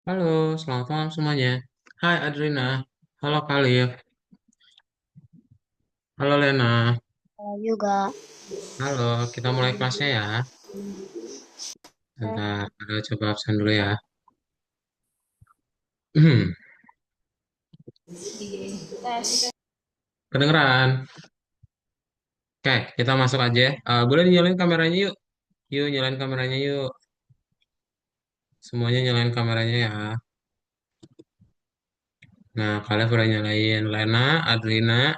Halo, selamat malam semuanya. Hai Adrina, halo Khalif, halo Lena. Juga. Halo, kita mulai kelasnya ya. Eh, Bentar, ada coba absen dulu ya. tes. Kedengeran? Oke, kita masuk aja ya. Boleh dinyalain kameranya yuk. Yuk, nyalain kameranya yuk. Semuanya nyalain kameranya ya. Nah, kalian udah nyalain. Lena, Adrina,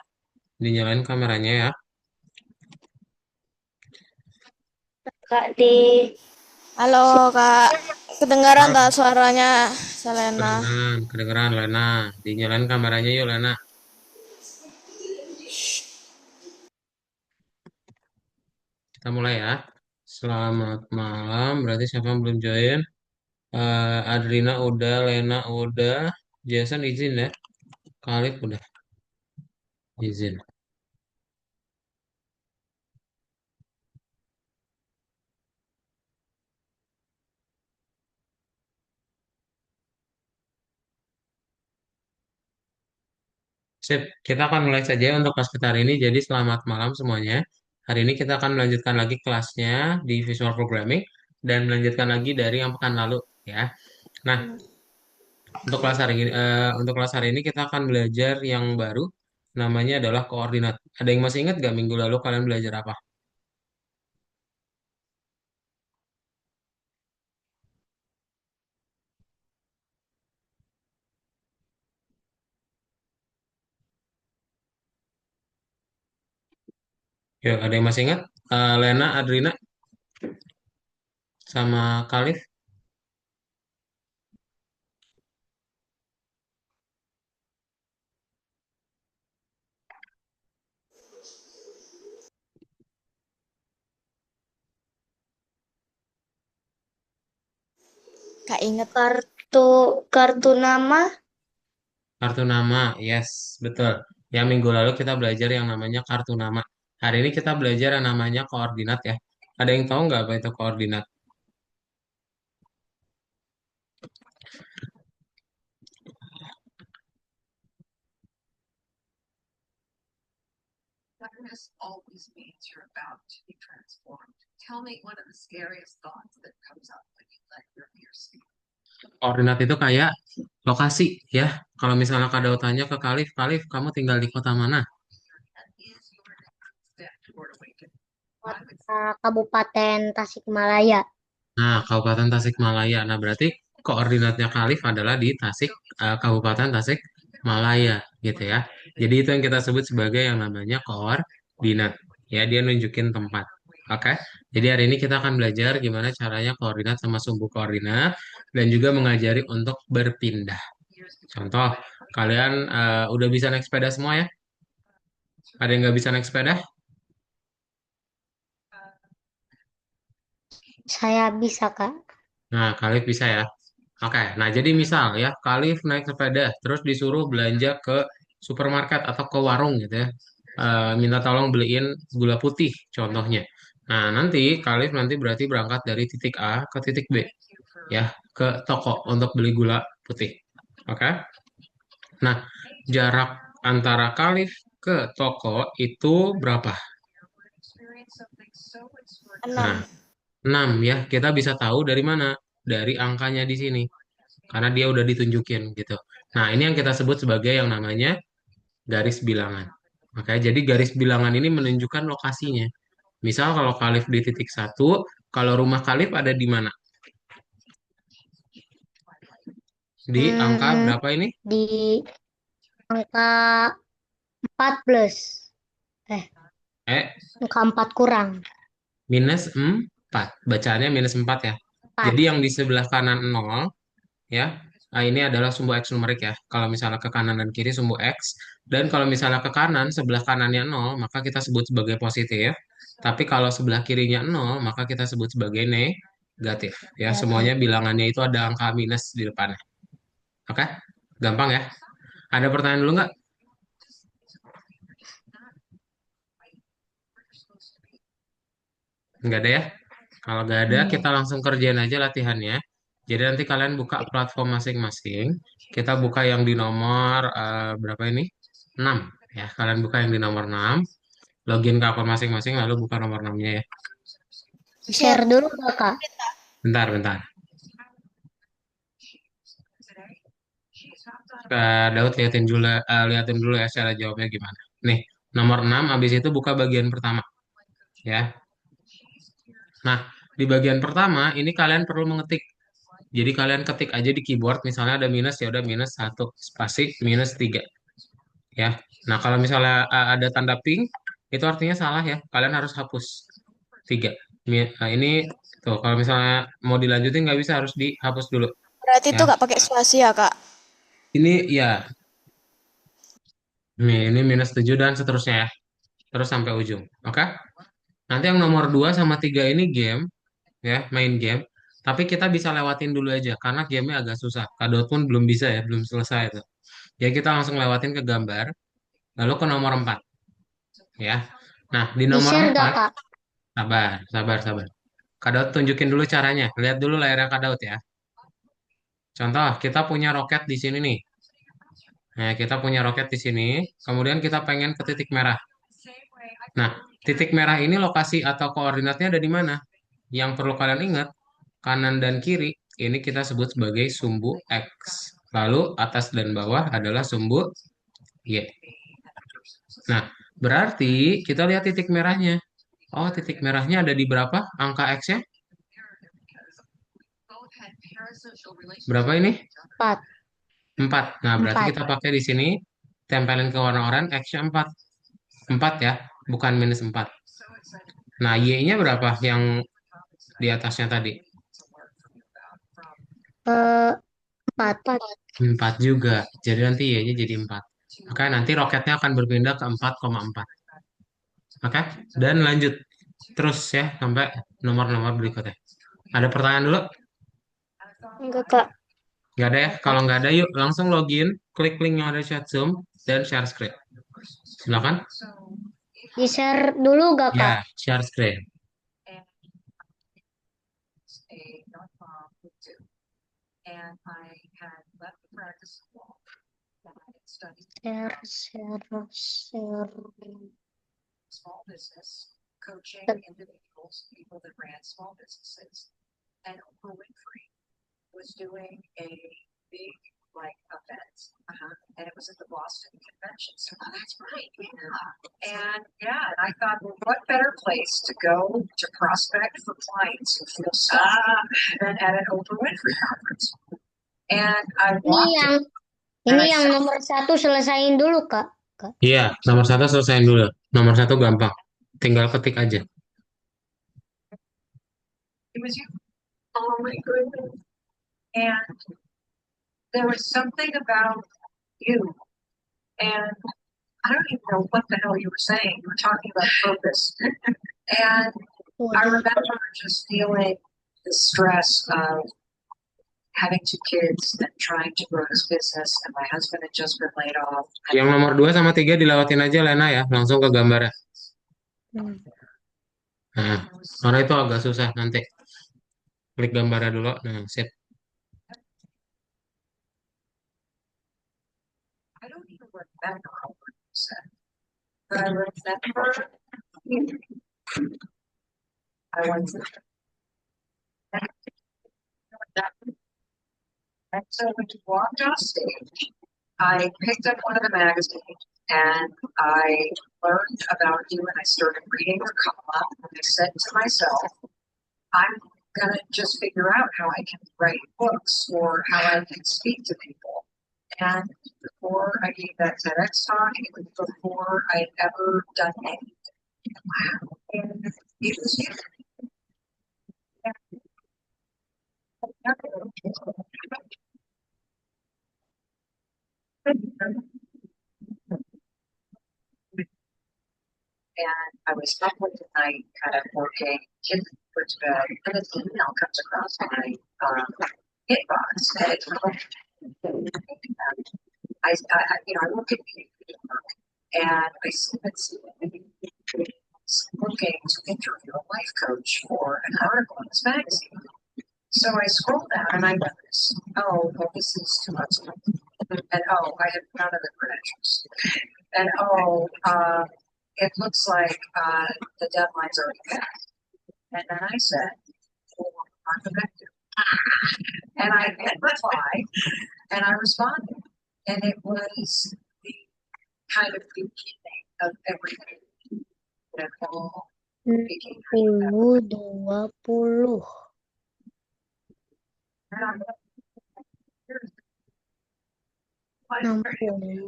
dinyalain kameranya ya. Kak di Halo Kak, kedengaran Halo, tak suaranya Selena? kedengeran, kedengeran Lena. Dinyalain kameranya yuk Lena. Kita mulai ya. Selamat malam, berarti siapa yang belum join? Adrina udah, Lena udah, Jason izin ya, Khalif udah izin. Sip, kita akan mulai saja untuk kelas kita hari ini. Jadi selamat malam semuanya. Hari ini kita akan melanjutkan lagi kelasnya di Visual Programming dan melanjutkan lagi dari yang pekan lalu ya. Nah, untuk kelas hari ini kita akan belajar yang baru, namanya adalah koordinat. Ada yang masih ingat gak minggu lalu kalian belajar apa? Yuk, ada yang masih ingat? Lena, Adrina, sama Khalif? Kak inget kartu nama. Kartu nama, yes, betul. Yang minggu lalu kita belajar yang namanya kartu nama. Hari ini kita belajar yang namanya koordinat ya. Ada yang tahu nggak apa itu koordinat? Koordinat itu kayak lokasi ya. Kalau misalnya Kak Daud tanya ke Kalif, Kalif, kamu tinggal di kota mana? Kota Kabupaten Tasikmalaya. Nah, Kabupaten Tasikmalaya. Nah, berarti koordinatnya Kalif adalah di Kabupaten Tasikmalaya gitu ya. Jadi itu yang kita sebut sebagai yang namanya koordinat. Ya, dia nunjukin tempat. Oke. Jadi hari ini kita akan belajar gimana caranya koordinat sama sumbu koordinat dan juga mengajari untuk berpindah. Contoh, kalian udah bisa naik sepeda semua ya? Ada yang nggak bisa naik sepeda? Saya bisa Kak. Nah, Kalif bisa ya. Oke, nah jadi misal ya, Kalif naik sepeda, terus disuruh belanja ke supermarket atau ke warung gitu ya. Minta tolong beliin gula putih contohnya. Nah, nanti Kalif nanti berarti berangkat dari titik A ke titik B ya, ke toko untuk beli gula putih. Oke. Nah, jarak antara Kalif ke toko itu berapa? Nah, 6. 6 ya. Kita bisa tahu dari mana? Dari angkanya di sini. Karena dia udah ditunjukin gitu. Nah, ini yang kita sebut sebagai yang namanya garis bilangan. Oke, jadi garis bilangan ini menunjukkan lokasinya. Misal kalau Kalif di titik satu, kalau rumah Kalif ada di mana? Di angka Hmm, berapa ini? di angka 14. Eh, Eh, angka 4 kurang. minus 4. Bacaannya minus 4 ya. 4. Jadi yang di sebelah kanan 0 ya. Nah, ini adalah sumbu X numerik ya. Kalau misalnya ke kanan dan kiri sumbu X. Dan kalau misalnya ke kanan, sebelah kanannya 0, maka kita sebut sebagai positif. Tapi kalau sebelah kirinya 0, maka kita sebut sebagai negatif. Ya, semuanya Negatif. bilangannya itu ada angka minus di depannya. Oke? Gampang ya. Ada pertanyaan dulu nggak? Nggak ada ya? Kalau nggak ada, kita Enggak. langsung kerjain aja latihannya. Jadi nanti kalian buka platform masing-masing. Kita buka yang di nomor berapa ini? 6 ya. Kalian buka yang di nomor 6. Login ke akun masing-masing lalu buka nomor 6-nya ya. Share Share. dulu gak, Kak? Bentar, bentar. Daud liatin dulu ya cara jawabnya gimana. Nih, nomor 6 habis itu buka bagian pertama ya. Nah, di bagian pertama ini kalian perlu mengetik. Jadi kalian ketik aja di keyboard misalnya ada minus ya udah minus 1 spasi minus 3 ya. Nah, kalau misalnya ada tanda pink itu artinya salah ya. Kalian harus hapus 3. Nah, ini tuh kalau misalnya mau dilanjutin nggak bisa harus dihapus dulu Berarti ya. itu nggak pakai spasi ya, Kak? Ini ya, ini minus 7 dan seterusnya ya. Terus sampai ujung. Oke? Nanti yang nomor 2 sama 3 ini game ya, main game. Tapi kita bisa lewatin dulu aja karena gamenya agak susah. Kadot pun belum bisa ya, belum selesai itu. Ya kita langsung lewatin ke gambar, lalu ke nomor 4 ya. Nah, di nomor Di-share gak, 4 Kak? sabar, sabar, sabar. Kadot tunjukin dulu caranya. Lihat dulu layarnya Kadot ya. Contoh, kita punya roket di sini nih. Nah, kita punya roket di sini, kemudian kita pengen ke titik merah. Nah, titik merah ini lokasi atau koordinatnya ada di mana? Yang perlu kalian ingat, kanan dan kiri ini kita sebut sebagai sumbu X. Lalu atas dan bawah adalah sumbu Y. Nah, berarti kita lihat titik merahnya. Oh, titik merahnya ada di berapa? Angka X-nya? Berapa ini? 4. 4. Nah, berarti 4. kita pakai di sini, tempelin ke warna oranye, X-nya 4. 4 ya, bukan minus 4. Nah, Y-nya berapa yang di atasnya tadi? Eh, 4. 4 juga. Jadi nanti Y-nya jadi 4. Oke, nanti roketnya akan berpindah ke 4,4. Oke, dan lanjut terus ya sampai nomor-nomor berikutnya. Ada pertanyaan dulu? Enggak, Kak. Nggak ada ya? Kalau nggak ada, yuk langsung login, klik link yang ada di chat Zoom, dan share screen. Silakan. Di-share dulu gak, Kak? Ya, share screen. Share, share, share. Ini yang ini yang nomor 1 selesain dulu, Kak. Kak. Iya, nomor 1 selesaiin dulu. Nomor 1 gampang. Tinggal ketik aja. Waduh. Yang nomor 2 sama 3 dilewatin aja Lena ya, langsung ke gambarnya. Hmm. Nah, karena itu agak susah nanti. Klik gambarnya dulu. Nah, sip. So I scrolled down and I noticed, oh, well, this is too much. And oh, I have none of the credentials. And oh, it looks like the deadline's already passed. And then I said, well, I'm connected. And I hit reply and I responded. And it was the kind of beginning of everything that all became. 60, 20. And I'm like, here's my 60, 20.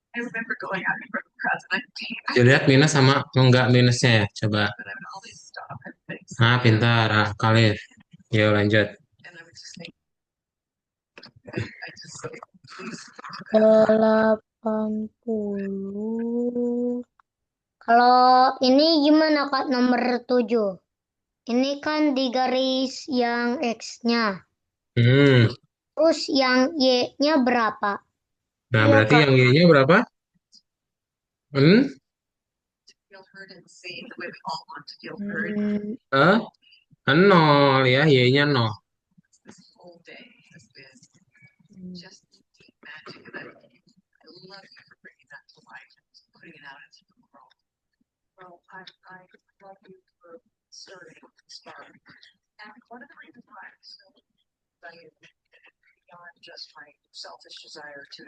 I remember going out in front of the president Dilihat minus sama enggak minusnya ya. Coba. and all this stuff and things. Ah, pintar. Ah, Khalif. Yuk lanjut. And I was just thinking, I just said, please. 80. Kalau ini gimana Kak nomor 7? Ini kan di garis yang X-nya. Hmm. Terus yang Y-nya berapa? Nah, Iya berarti Kak. yang Y-nya berapa? Hmm? Feel heard and seen the way we all want to feel heard. Eh? 0 ya, Y-nya 0. This whole day has been just deep magic, and I love you for bringing that to life and putting it out into the world. Well, I love you for starting the spark. And one of the reasons why I'm so excited beyond just my selfish desire to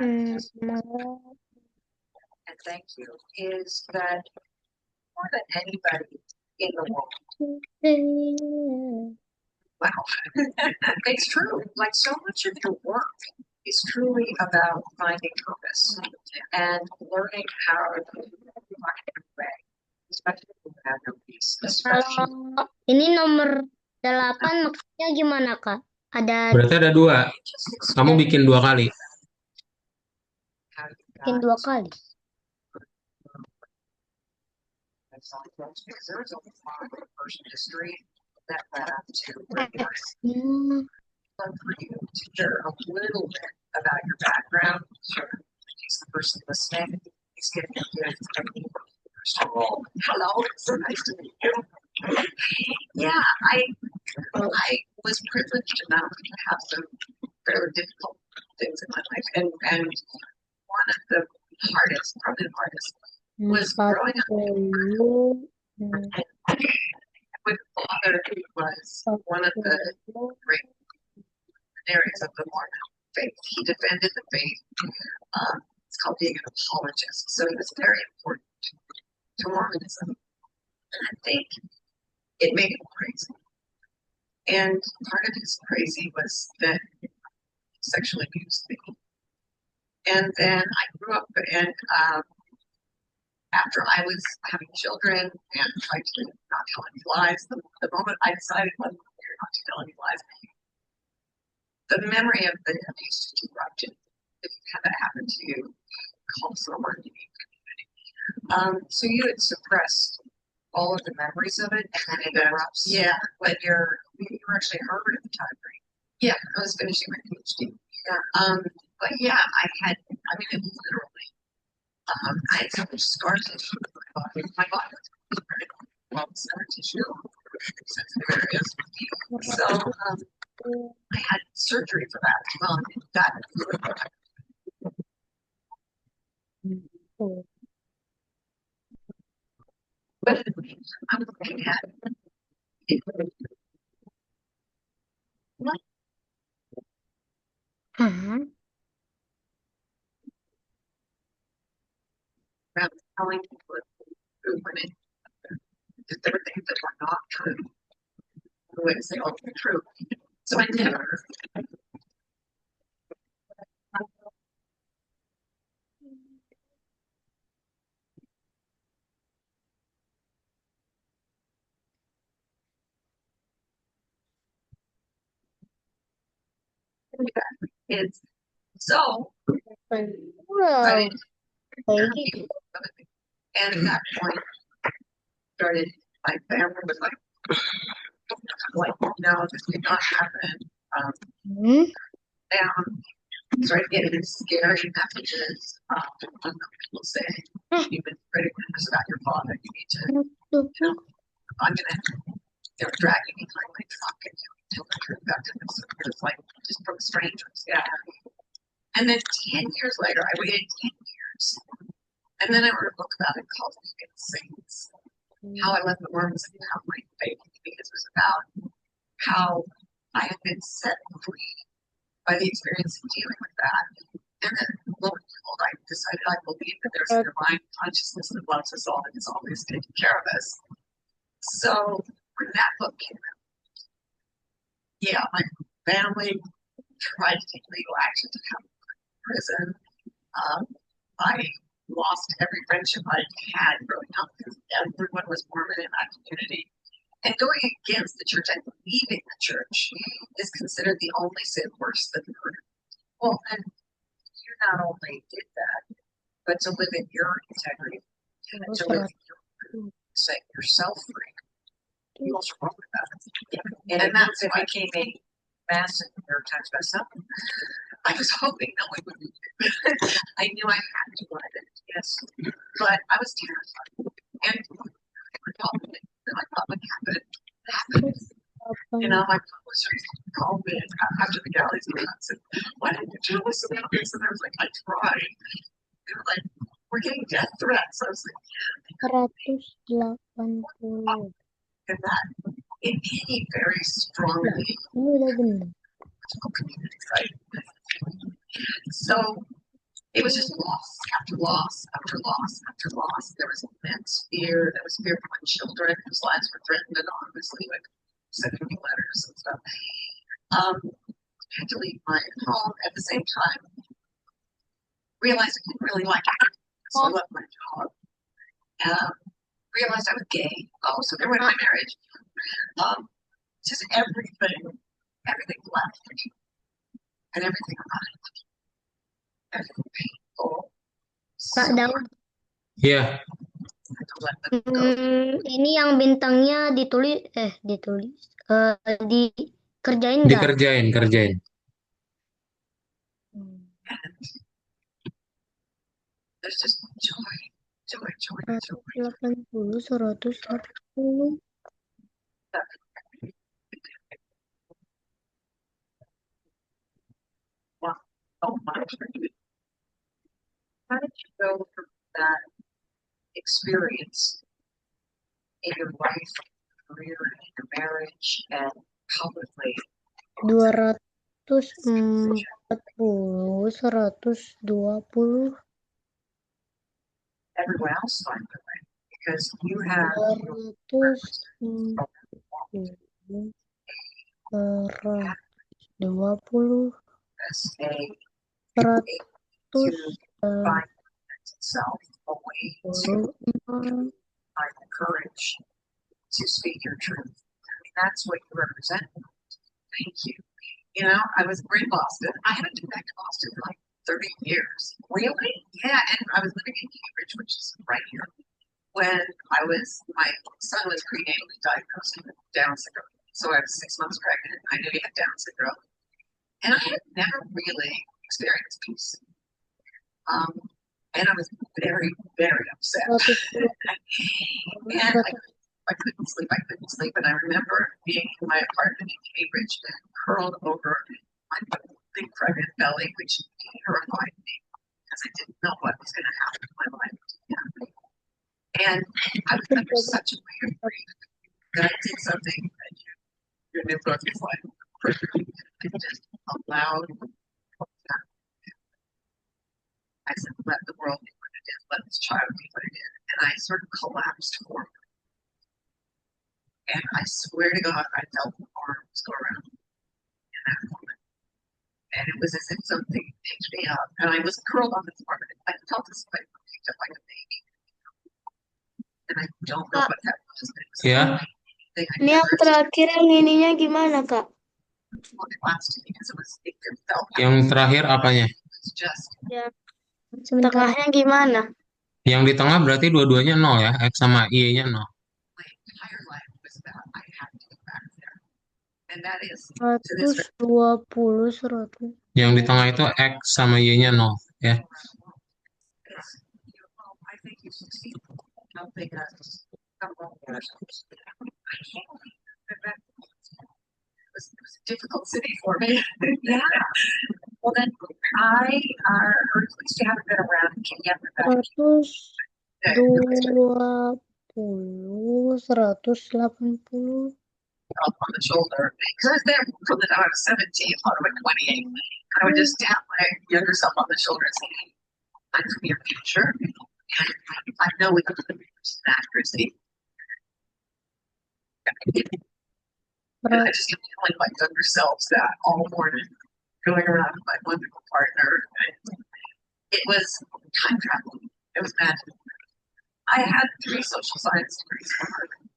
and thank you is that more than anybody in the world. Wow. It's true. Like so much of your work is truly about finding purpose and learning how to find your way, especially when you have no peace. Especially Kalau ini nomor 8 maksudnya gimana Kak? Ada Berarti ada 2. Kamu bikin 2 kali. how you bikin 2 kali. because there was a lot of personal history that led up to X-nya. love for you to share a little bit about your background. Sure. He's the person listening. He's getting a good first of all. Hello, it's so nice to meet you. Yeah, I was privileged enough to have some fairly difficult things in my life, and one of the hardest, probably the hardest, was growing up 40. with a father who was one of the great areas of the Mormon faith. He defended the faith. It's called being an apologist. So it was very important to Mormonism. And I think it made him crazy. And part of his crazy was that he sexually abused me. And then I grew up, and after I was having children and tried to not tell any lies, the moment I decided one year not to tell any lies, the memory of the abuse just erupted. If you've had that happen to you, call someone you need community. So you had suppressed all of the memories of it, and then it erupts. Yeah, but you were actually at Harvard at the time, right? Yeah, I was finishing my PhD. Yeah. But yeah, I mean, it literally. I had so much scar tissue in my body. Well, scar tissue, sensitive areas. So I had surgery for that. That but I'm looking at it. About telling people who went in, that there were things that were not true. The way to say all the truth. So I never. It's so. Wow. Kayak gitu. And at that point, started my family was like, no, this did not happen. And started getting scary messages from people saying, you've been spreading rumors about your father. You need to, I'm gonna, they were dragging me behind my truck and until the truck got to this. It was like just from strangers. Yeah. And then 10 years later, I waited 10 years. And then I wrote a book about it called Vegan Saints. How I left the worms and found my faith, because it was about how I had been set free by the experience of dealing with that. And then lo and behold, I decided I believe that there's a divine consciousness that loves us all and is always taking care of us. So when that book came out, yeah, my family tried to take legal action to come to prison. I lost every friendship I had growing up because everyone was Mormon in that community. And going against the church and leaving the church is considered the only sin worse than murder. Well, and you not only did that, but to live in your integrity, and to live in your set yourself free. You also wrong with that. Yeah. And that's why it became a massive New York Times bestseller. I was hoping no one would read it. I knew I had to write it, yes. But I was terrified. And Republican, and I thought what happened. You know, my publishers called me after the galleys were out and said, why didn't you tell us about this? And I was like, I tried. They were like, we're getting death threats. I was like, 180. and that it made me very strongly Ini udah bener. community, right? So it was just loss after loss after loss after loss. There was immense fear. There was fear for my children whose lives were threatened anonymously, like sending me letters and stuff. I had to leave my home at the same time. Realized I didn't really like it, so I left my job. Realized I was gay. Oh, so there went my marriage. Just everything left me, and everything arrived. Everything painful. Kak So Daud, Iya, I had to let them go. ini yang bintangnya ditulis, dikerjain nggak? kerjain. And there's just joy. 180, 140. Wow. Oh my. How did you go from that experience in your life, career, in your marriage, and publicly? 240, 120. Everyone else find the way, because you have 240, 120, as a 100, to find itself a way to 100. find the courage to speak your truth. I mean, that's what you represent. Thank you. You know, I was in Boston. I haven't been back to Boston for like 30 years. Really? Yeah, and I was living in Cambridge, which is right here, when my son was prenatally diagnosed with Down syndrome. So I was 6 months pregnant. I knew he had Down syndrome. And I had never really experienced peace. And I was very, very upset. And I couldn't sleep. And I remember being in my apartment in Cambridge, curled over my big pregnant belly, which terrified me because I didn't know what was going to happen to my life. And I was under such a weight of grief that I did something that your new book is like perfect. I just allowed. I said, let the world be what it is, let this child be what it is. And I sort of collapsed forward. And I swear to God, I felt the arms go around in that moment. And it was as if something picked me up. And I was curled on the floor. I felt this like picked up like a baby. And I don't know what that was, but it was Ya, the thing I Ini yang never terakhir yang ininya gimana, Kak? lasted because it felt yang terakhir apanya? it was just Sebentar. Tengahnya gimana? Yang di tengah berarti dua-duanya nol ya, X sama Y-nya nol. my entire life was about I had to go back there. And that is to this 120, 100. Yang di tengah itu X sama Y-nya nol ya. I think you succeed helping us come up with ourselves. difficult city for me. Yeah. Well, then earthquakes haven't been around in Kenya for that. 120, 180. Up on the shoulder because I was there from the time I was 17 on my 28. And I would just tap my younger self on the shoulder and say, hey, I'm from your future. And I know with 100% accuracy. And I just kept telling my younger selves that all morning, going around with my wonderful partner. It was time travel. It was magic. I had 3 social science degrees from Harvard.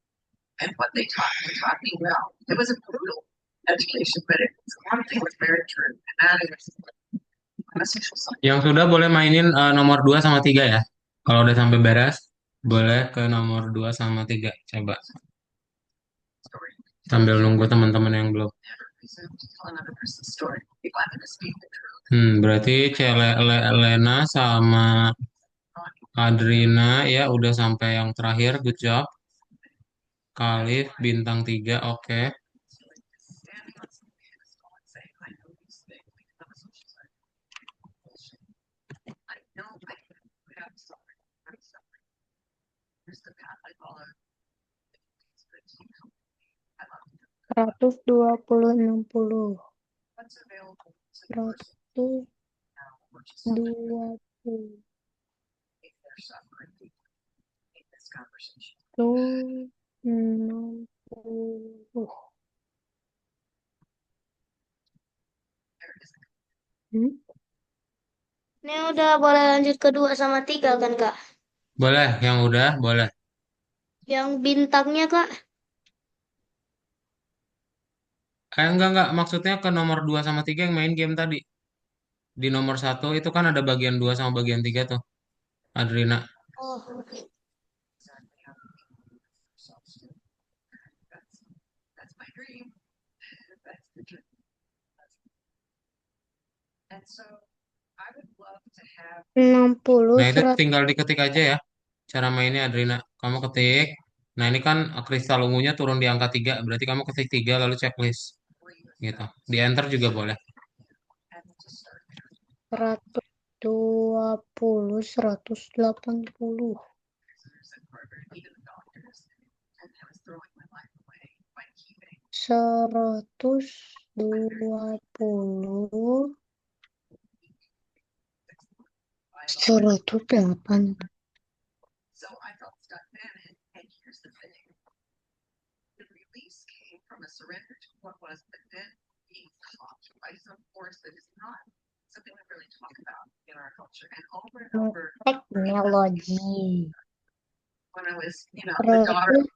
And what they taught me well. It was a brutal education, but one thing was very true, and that is I'm a social science. Yang sudah boleh mainin nomor 2 sama 3 ya. Kalau udah sampai beres, boleh ke nomor 2 sama 3. Coba. Story. Sambil nunggu teman-teman yang belum. Never presume to tell another person's story. People have to speak the truth. Berarti Lena sama Adrina ya udah sampai yang terakhir. Good job. Khalif bintang 3, oke. Standing on some pedestal and saying, I know these things because I'm a social science. I know I can have suffering. I'm suffering. Here's the path I follow. It's good to you. I love you. 120, 60. What's available to the person 120. now, which is if they're suffering in this conversation. 60. There is Ini udah boleh lanjut ke 2 sama 3 kan, Kak? Boleh, yang udah boleh. Yang bintangnya, Kak? Enggak. Maksudnya ke nomor 2 sama 3 yang main game tadi. Di nomor 1 itu kan ada bagian 2 sama bagian 3 tuh. Adrina. Oh. exactly how we can do ourselves too. That's my dream. That's the dream. And so I would love to have 60, Nah, itu 100. tinggal diketik aja ya. Cara mainnya Adrina. Kamu ketik. Nah, ini kan kristal ungunya turun di angka 3. Berarti kamu ketik 3 lalu checklist. Gitu. Di enter juga boleh. and to start 120, 180. there's a program, even the doctors, and I was throwing my life away by keeping 120. 108. So I felt stuck then, and here's the thing. The release came from a surrender to what was, but then being caught by some force that is not something we really talk about in our culture. And over, Technology. when I was, the daughter of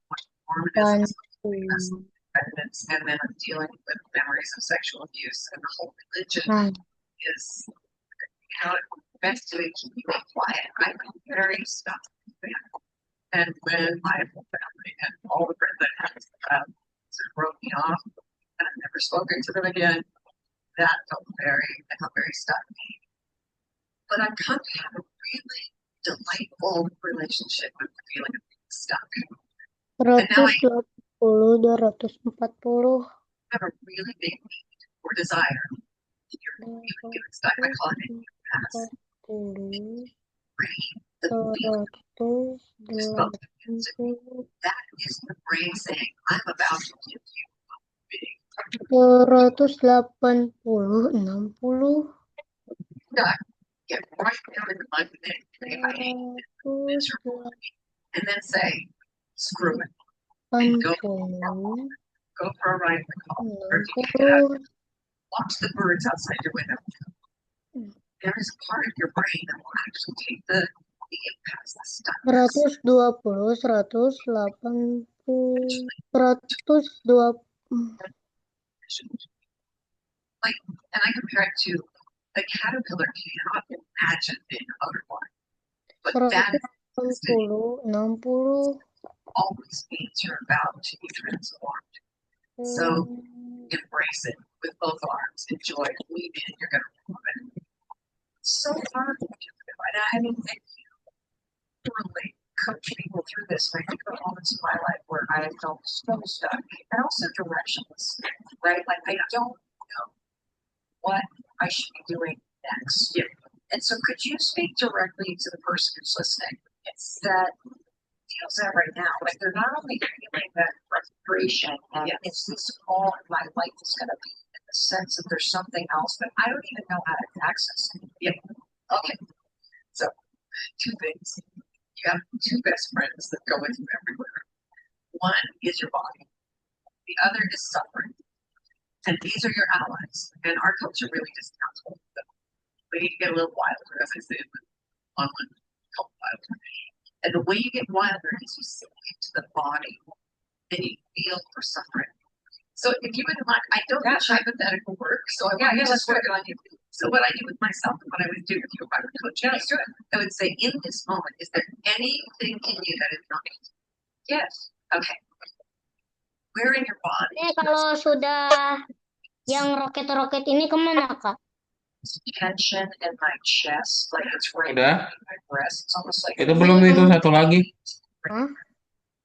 Mormonism, independence, and then I'm dealing with memories of sexual abuse, and the whole religion is, best to keep you quiet. I'm very stuck. And when my whole family and all the friends I had sort of broke me off, and I've never spoken to them again, that felt very stuck. But I've come to have a really delightful relationship with the feeling of being stuck. 180, 240. I have a really big need or desire. You're feeling stuck. I call it in your past. 40, The feeling 180. that is the brain saying, I'm about to give you a big 180, 60. duck. Get right down in the mud with it. If I hate it, miserable. And then say, screw it. And go for a ride in the car. Or if you can get out, watch the birds outside your window. There is a part of your brain that will actually take the impasse, the stuff. 120, 180. 120. And I compare it to a caterpillar cannot imagine being a butterfly. But that 180, 60. always means you're about to be transformed. So embrace it with both arms. Enjoy it. Lean in. You're going to love it. It's so fun. And I mean, you really coach people through this. I think of moments in my life where I felt so stuck and also directionless, right? Like I don't what I should be doing next. Yeah. And so could you speak directly to the person who's listening? It's that feels that right now. Like they're not only feeling that frustration and it's this all my life is gonna be in the sense that there's something else, but I don't even know how to access it. Yeah. Okay. So two things. You have two best friends that go with you everywhere. One is your body, the other is suffering. And these are your allies. And our culture really discounts both of them. We need to get a little wilder, as I say in the online cult wilder. And the way you get wilder is you sink into the body and you feel for suffering. So if you wouldn't mind, I don't teach hypothetical work, so I want to just work on you. So what I do with myself and what I would do with you if I were coaching you, I would say, in this moment, is there anything in you that is not? Yes. Okay. Where in your body? Kalau sudah yang roket-roket ini kemana, Kak? Tension in my chest, like it's right Udah, in my breast. It's almost like itu belum itu satu lagi. Hah?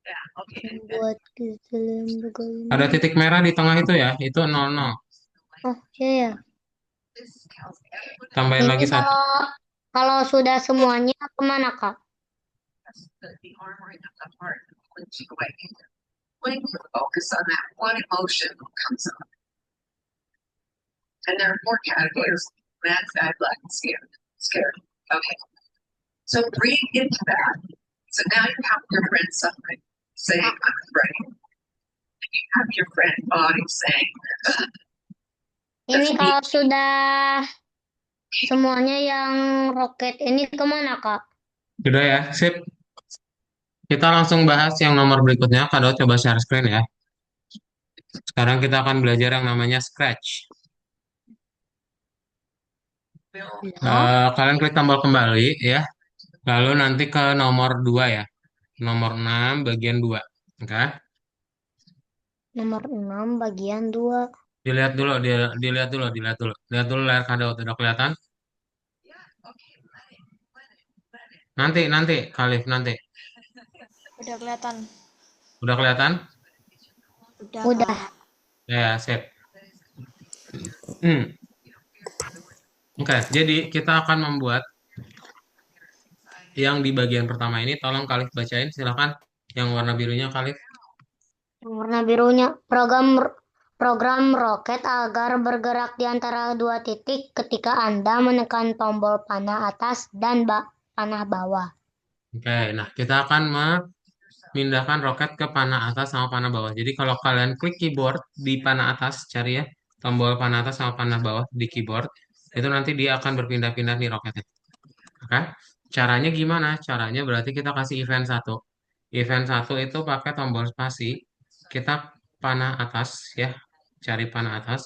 yeah, okay. Buat kita lembaga ini. Ada titik merah di tengah itu ya, itu 00. Oh, iya ya. This tells everyone Tambahin lagi Ini satu. kalau sudah semuanya kemana, Kak? the armoring of the heart clinching away. When you focus on that one emotion comes up. And there are four categories: mad, sad, black, and scared. Scared. Okay. So breathe into that. So now you have your friend suffering, saying, I'm afraid. And you have your friend body saying, "Ugh." Ini kalau sudah semuanya yang roket ini kemana, Kak? Sudah ya, sip. Kita langsung bahas yang nomor berikutnya. Kado coba share screen ya. Sekarang kita akan belajar yang namanya Scratch. Kalian klik tombol kembali ya. Lalu nanti ke nomor 2 ya. Nomor 6 bagian 2. Oke. Nomor 6 bagian 2. Dilihat dulu, dilihat dulu. Lihat dulu layar Kado, udah kelihatan? Nanti, Khalif, nanti. Udah kelihatan. Udah kelihatan? Udah. Ya, sip. Oke, jadi kita akan membuat yang di bagian pertama ini. Tolong Khalif bacain, silakan. Yang warna birunya Khalif. Yang warna birunya program roket agar bergerak di antara dua titik ketika Anda menekan tombol panah atas dan panah bawah. Oke, nah kita akan memindahkan roket ke panah atas sama panah bawah. Jadi kalau kalian klik keyboard di panah atas, cari ya tombol panah atas sama panah bawah di keyboard, itu nanti dia akan berpindah-pindah nih roketnya. Oke, caranya gimana? Caranya berarti kita kasih event 1. Event 1 itu pakai tombol spasi, kita panah atas ya, cari panah atas.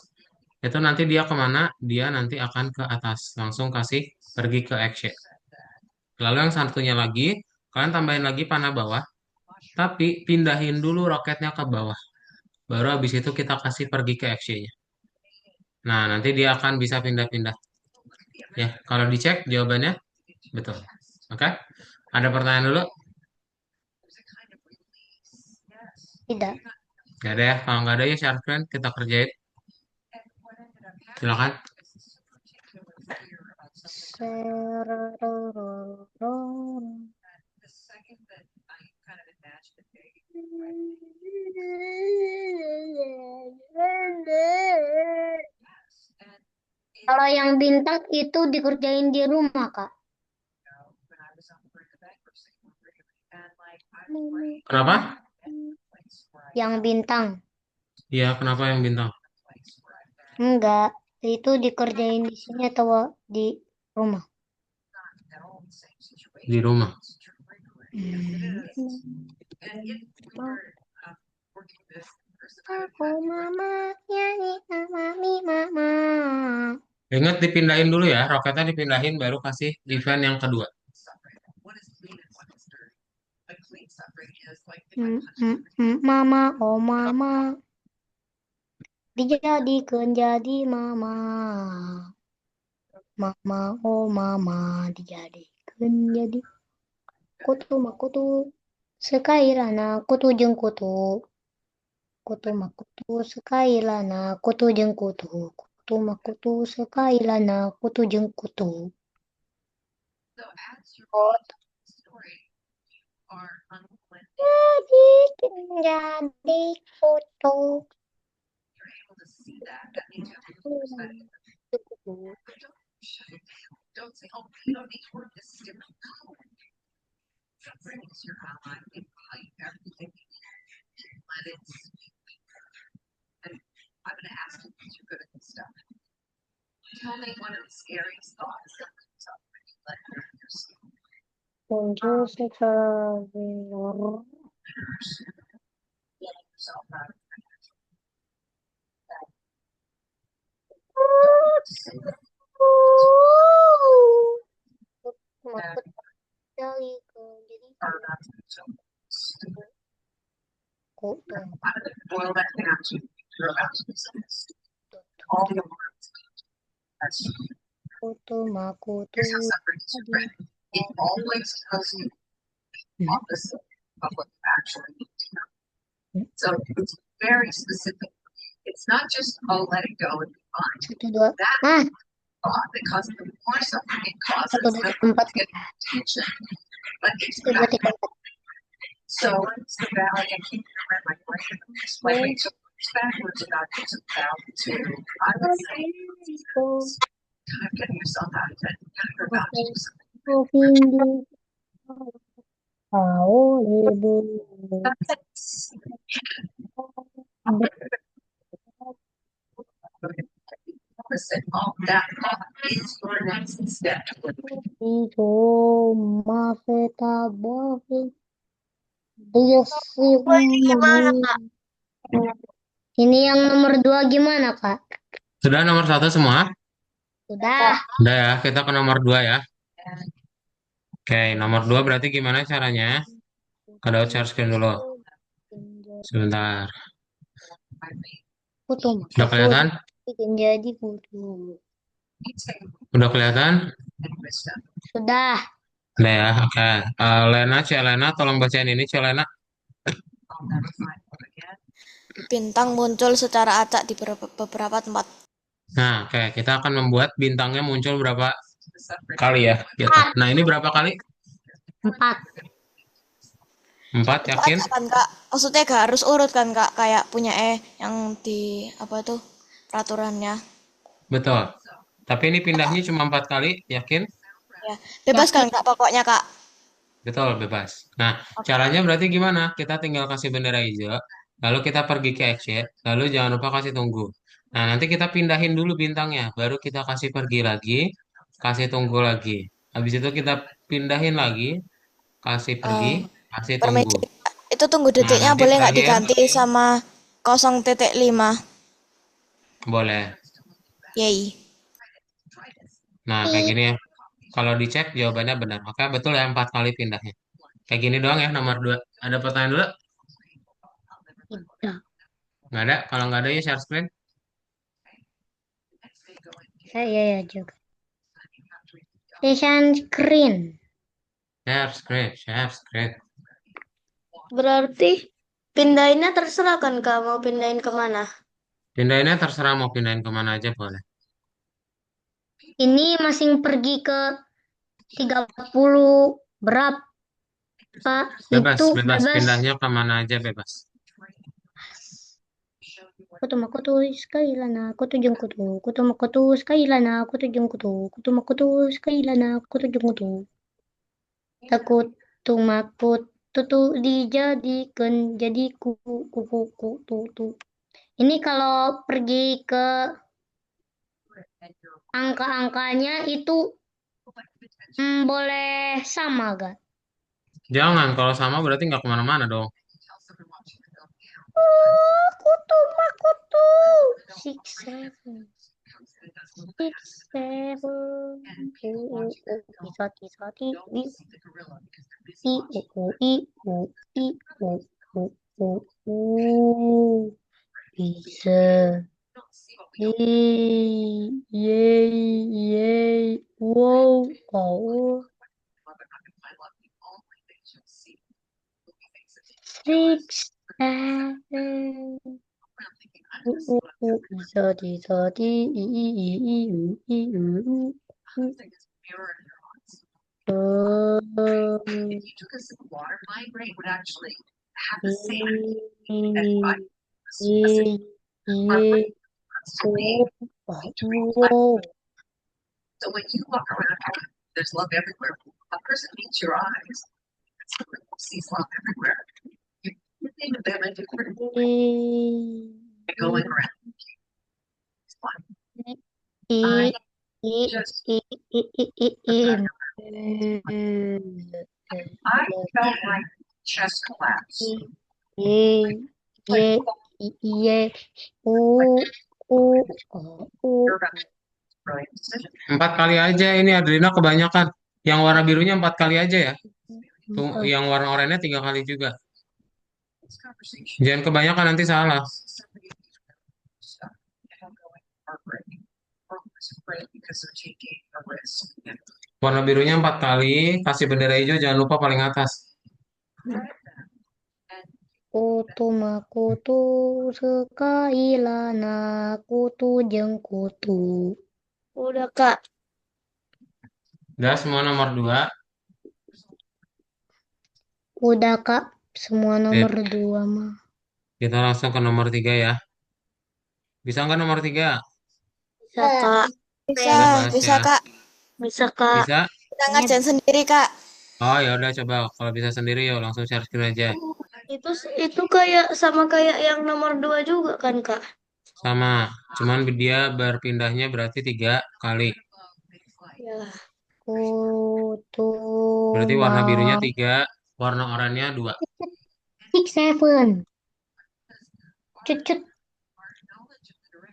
Itu nanti dia kemana? Dia nanti akan ke atas. Langsung kasih pergi ke action. Lalu yang satunya lagi, kalian tambahin lagi panah bawah, tapi pindahin dulu roketnya ke bawah. Baru habis itu kita kasih pergi ke action-nya. Nah, nanti dia akan bisa pindah-pindah. Ya, kalau dicek jawabannya betul. Oke? Ada pertanyaan dulu? Tidak. Gak ada ya? Kalau nggak ada ya share screen, kita kerjain. Silakan. Kalau yang bintang itu dikerjain di rumah, Kak. Kenapa? Yang bintang. Iya, kenapa yang bintang? Enggak, itu dikerjain di sini atau di rumah? Di rumah. Aku mama nyanyi mami mama. Ingat dipindahin dulu ya, roketnya dipindahin baru kasih event yang kedua. Mama, oh mama, dijadikan jadi mama. Mama, oh mama, dijadikan jadi kutu makutu. Sekairana kutu jeung kutu. Kutu makutu sekairana kutu jeung kutu. makutu sekailana kutu jeung kutu. So as you're Oh, reading the story, you are unblending. jadi kutu. You're able to see that. That means you have a good perspective. But don't shut it down. Don't say, oh, you don't need to work this is different. No. Suffering is your ally. Invite everything you need. Let it speak. And I'm going to ask you because you're good at this stuff. Tell me one of the scariest thoughts that comes up when you let yourself. Muncul secara liar. Let yourself out of Makut dari ke jadi or not to be so stupid. kutu. I'm going to boil that down to you're about to do something stupid. All the words. That's Kutu makutu. here's how suffering is your friend. It always tells you the opposite of what you actually need to know. So it's very specific. It's not just, oh, let it go and be fine. 1, 2. That Ah, thought, because the more suffering it causes, 1, 2, the 3, more 4. it's getting attention. But it's 1, 2, 3, 4. so it's the valley. I can't remember my brain. Explaining to backwards about it's about to. I would say kind of getting yourself out of it. Kind of about to do something. Provinsi tahu ibu. That's listen, all that thought is your next step. Itu mafeta bovi. Dia sih Gimana, Kak? Ini yang nomor 2 gimana, Kak? Sudah nomor 1 semua? Sudah. Udah ya, kita ke nomor 2 ya. Oke, nomor 2 berarti gimana caranya? Kada share screen dulu. Sebentar. Kutu Udah kelihatan? bikin jadi kutu. Udah kelihatan? Sudah. Udah ya, oke. Lena, Celena, tolong bacain ini, Celena. Bintang muncul secara acak di beberapa tempat. Nah, oke. Kita akan membuat bintangnya muncul berapa kali ya? Gitu. Nah, ini berapa kali? 4. 4, Itu yakin? acak kan, Kak? Maksudnya gak harus urut kan, Kak? Kayak punya yang di apa tuh peraturannya. Betul. Tapi ini pindahnya cuma 4 kali, yakin? Ya, bebas kan, Kak? Pokoknya, Kak. Betul, bebas. Nah, caranya berarti gimana? Kita tinggal kasih bendera hijau, lalu kita pergi ke exit, lalu jangan lupa kasih tunggu. Nah, nanti kita pindahin dulu bintangnya, baru kita kasih pergi lagi, kasih tunggu lagi. Habis itu kita pindahin lagi, kasih pergi, kasih tunggu. Permisi. Itu tunggu Nah, detiknya nanti boleh nggak terakhir diganti sama 0,5? boleh. Yay. Nah, kayak gini ya. Kalau dicek jawabannya benar. Oke, betul ya 4 kali pindahnya. Kayak gini doang ya nomor 2. Ada pertanyaan dulu? Tidak. Nggak ada? Kalau nggak ada ya share screen. Saya ya juga. Session screen. Share screen, share screen. Berarti pindahinnya terserah kan Kak, mau pindahin kemana? Pindahinnya terserah mau pindahin kemana aja boleh. Ini masing pergi ke 30 berapa? Bebas, Itu bebas. bebas. Pindahnya kemana aja bebas. Kutu makutu sekailana kutu jeung kutu. Kutu makutu sekailana kutu jeung kutu. Kutu makutu sekailana kutu jeung kutu. Takut tumakut tutu dijadikan jadi kuku kutu. Ini kalau pergi ke angka-angkanya itu boleh sama gak? Jangan, kalau sama berarti nggak kemana-mana dong. Kutu makutu. 6, 7. 6, 7. Sati. Bisa. Yay. Wow. Oh. 6, 7. I'm just what I'm Soti soti i i i i u i u u. saying is mirror neurons. Um, If you took a sip of water, my brain would actually have the same as if I was a sip. Our brain wants to be between Wow. So when you walk around, there's love everywhere. A person meets your eyes, and someone sees love everywhere. You think of them in different ways going around. It's fun. I just I felt my chest collapse. Like you're about to make a brilliant decision. 4 kali aja ini Adrena kebanyakan. Yang warna birunya 4 kali aja ya. Tuh, yang warna oranye 3 kali juga. This conversation Jangan kebanyakan nanti salah. somebody stuff and going heartbreaking. Or was afraid because they're taking a risk. And Warna birunya 4 kali. Kasih bendera hijau jangan lupa paling atas. Kutu makutu sekailana kutu jeung kutu. Udah, Kak. Udah semua nomor 2. Udah Kak, semua nomor 2 mah. Kita langsung ke nomor 3 ya. Bisa nggak nomor 3? Bisa, Kak. Bisa, Kita bahas bisa ya. Kak. Bisa, Kak. Bisa? Kita ngerjain sendiri Kak. Oh ya udah coba kalau bisa sendiri yuk langsung share screen aja. Itu kayak sama kayak yang nomor 2 juga kan, Kak? Sama, cuman dia berpindahnya berarti 3 kali. Ya. Kutu Berarti warna birunya 3, warna oranye 2. 6 7 cut cut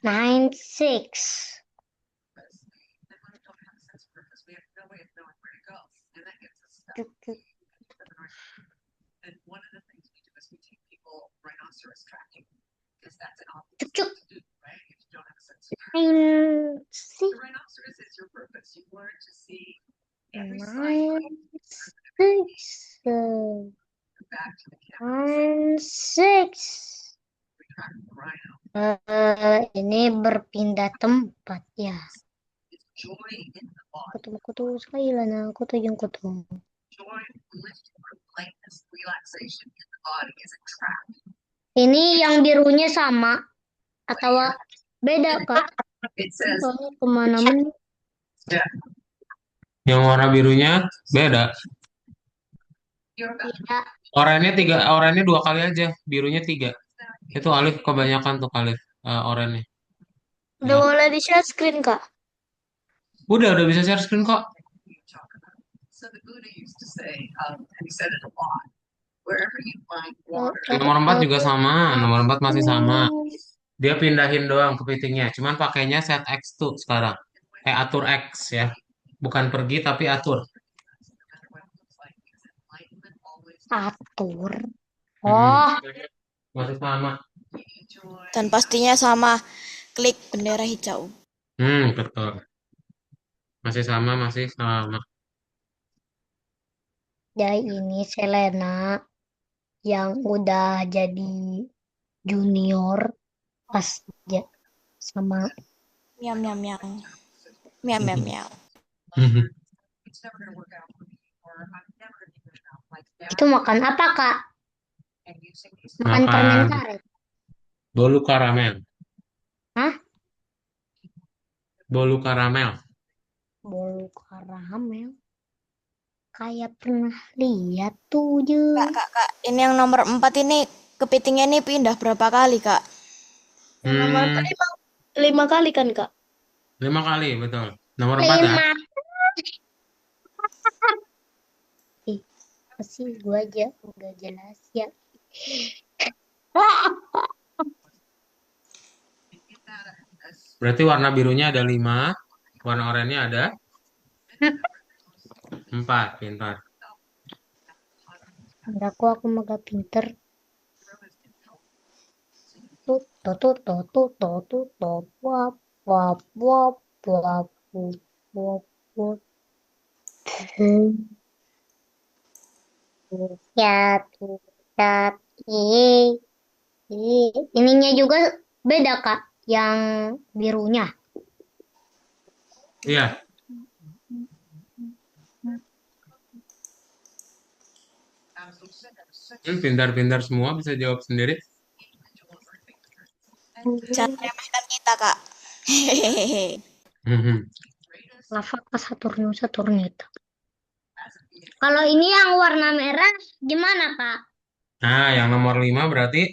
9 6 cut cut. And one of the things we do is we take people rhinoceros tracking because that's an obvious Cuk, cuk. thing to do, right? If you don't have a sense of 9 6 the rhinoceros is your purpose. You learn to see every side 9 6 back to the camera. 9 6. We track the rhino. Ini berpindah tempat ya. It's joy in the body. Kutu sekali lah nah, kutu jeung kutu. Joy, lifting, lightness, relaxation in the body is a trap. Ini yang birunya sama atau beda Kak? It says Soalnya kemana-mana. Yang warna birunya beda. you're about Ya, Oranye 2 kali aja, birunya 3. Itu Alif kebanyakan tuh Alif oranye. Udah boleh di-share screen, Kak? Udah bisa share screen kok. you talk about. So the Buddha used to say, and he said it a lot, wherever you find water, Nomor 4 juga sama, nomor 4 masih sama. Dia pindahin doang kepitingnya, cuman pakainya set X tuh sekarang. Atur X ya. Bukan pergi tapi atur. atur. Oh, Masih sama. Dan pastinya sama. Klik bendera hijau. Betul. Masih sama. ya ini Selena yang udah jadi junior pas sama Miam miam miam. Miam miam miam. it's never going to work out for me, or I'm never going to be good enough. Like, itu makan apa Kak? and using these Makan Makan. permen karet. Bolu karamel. Hah? Bolu karamel. Bolu karamel. Kayak pernah lihat tuh Kak. Ini yang nomor 4 ini kepitingnya ini pindah berapa kali Kak? Yang nomor 5 kali kan, Kak? 5 kali, betul. Nomor 4 ya. 5. Masih gua aja udah jelas ya. Berarti warna birunya ada 5, warna oranye ada 4. Pintar. Aku mega pinter. Tut wap wap wap wap wap wap. Ya, ininya juga Beda, Kak, yang birunya. Iya. Pintar-pintar semua bisa jawab sendiri. Jangan remehkan kita, Kak. Hehehe. Mhm. Lava Saturnita. Kalau ini yang warna merah gimana, Kak? Nah, yang nomor 5 berarti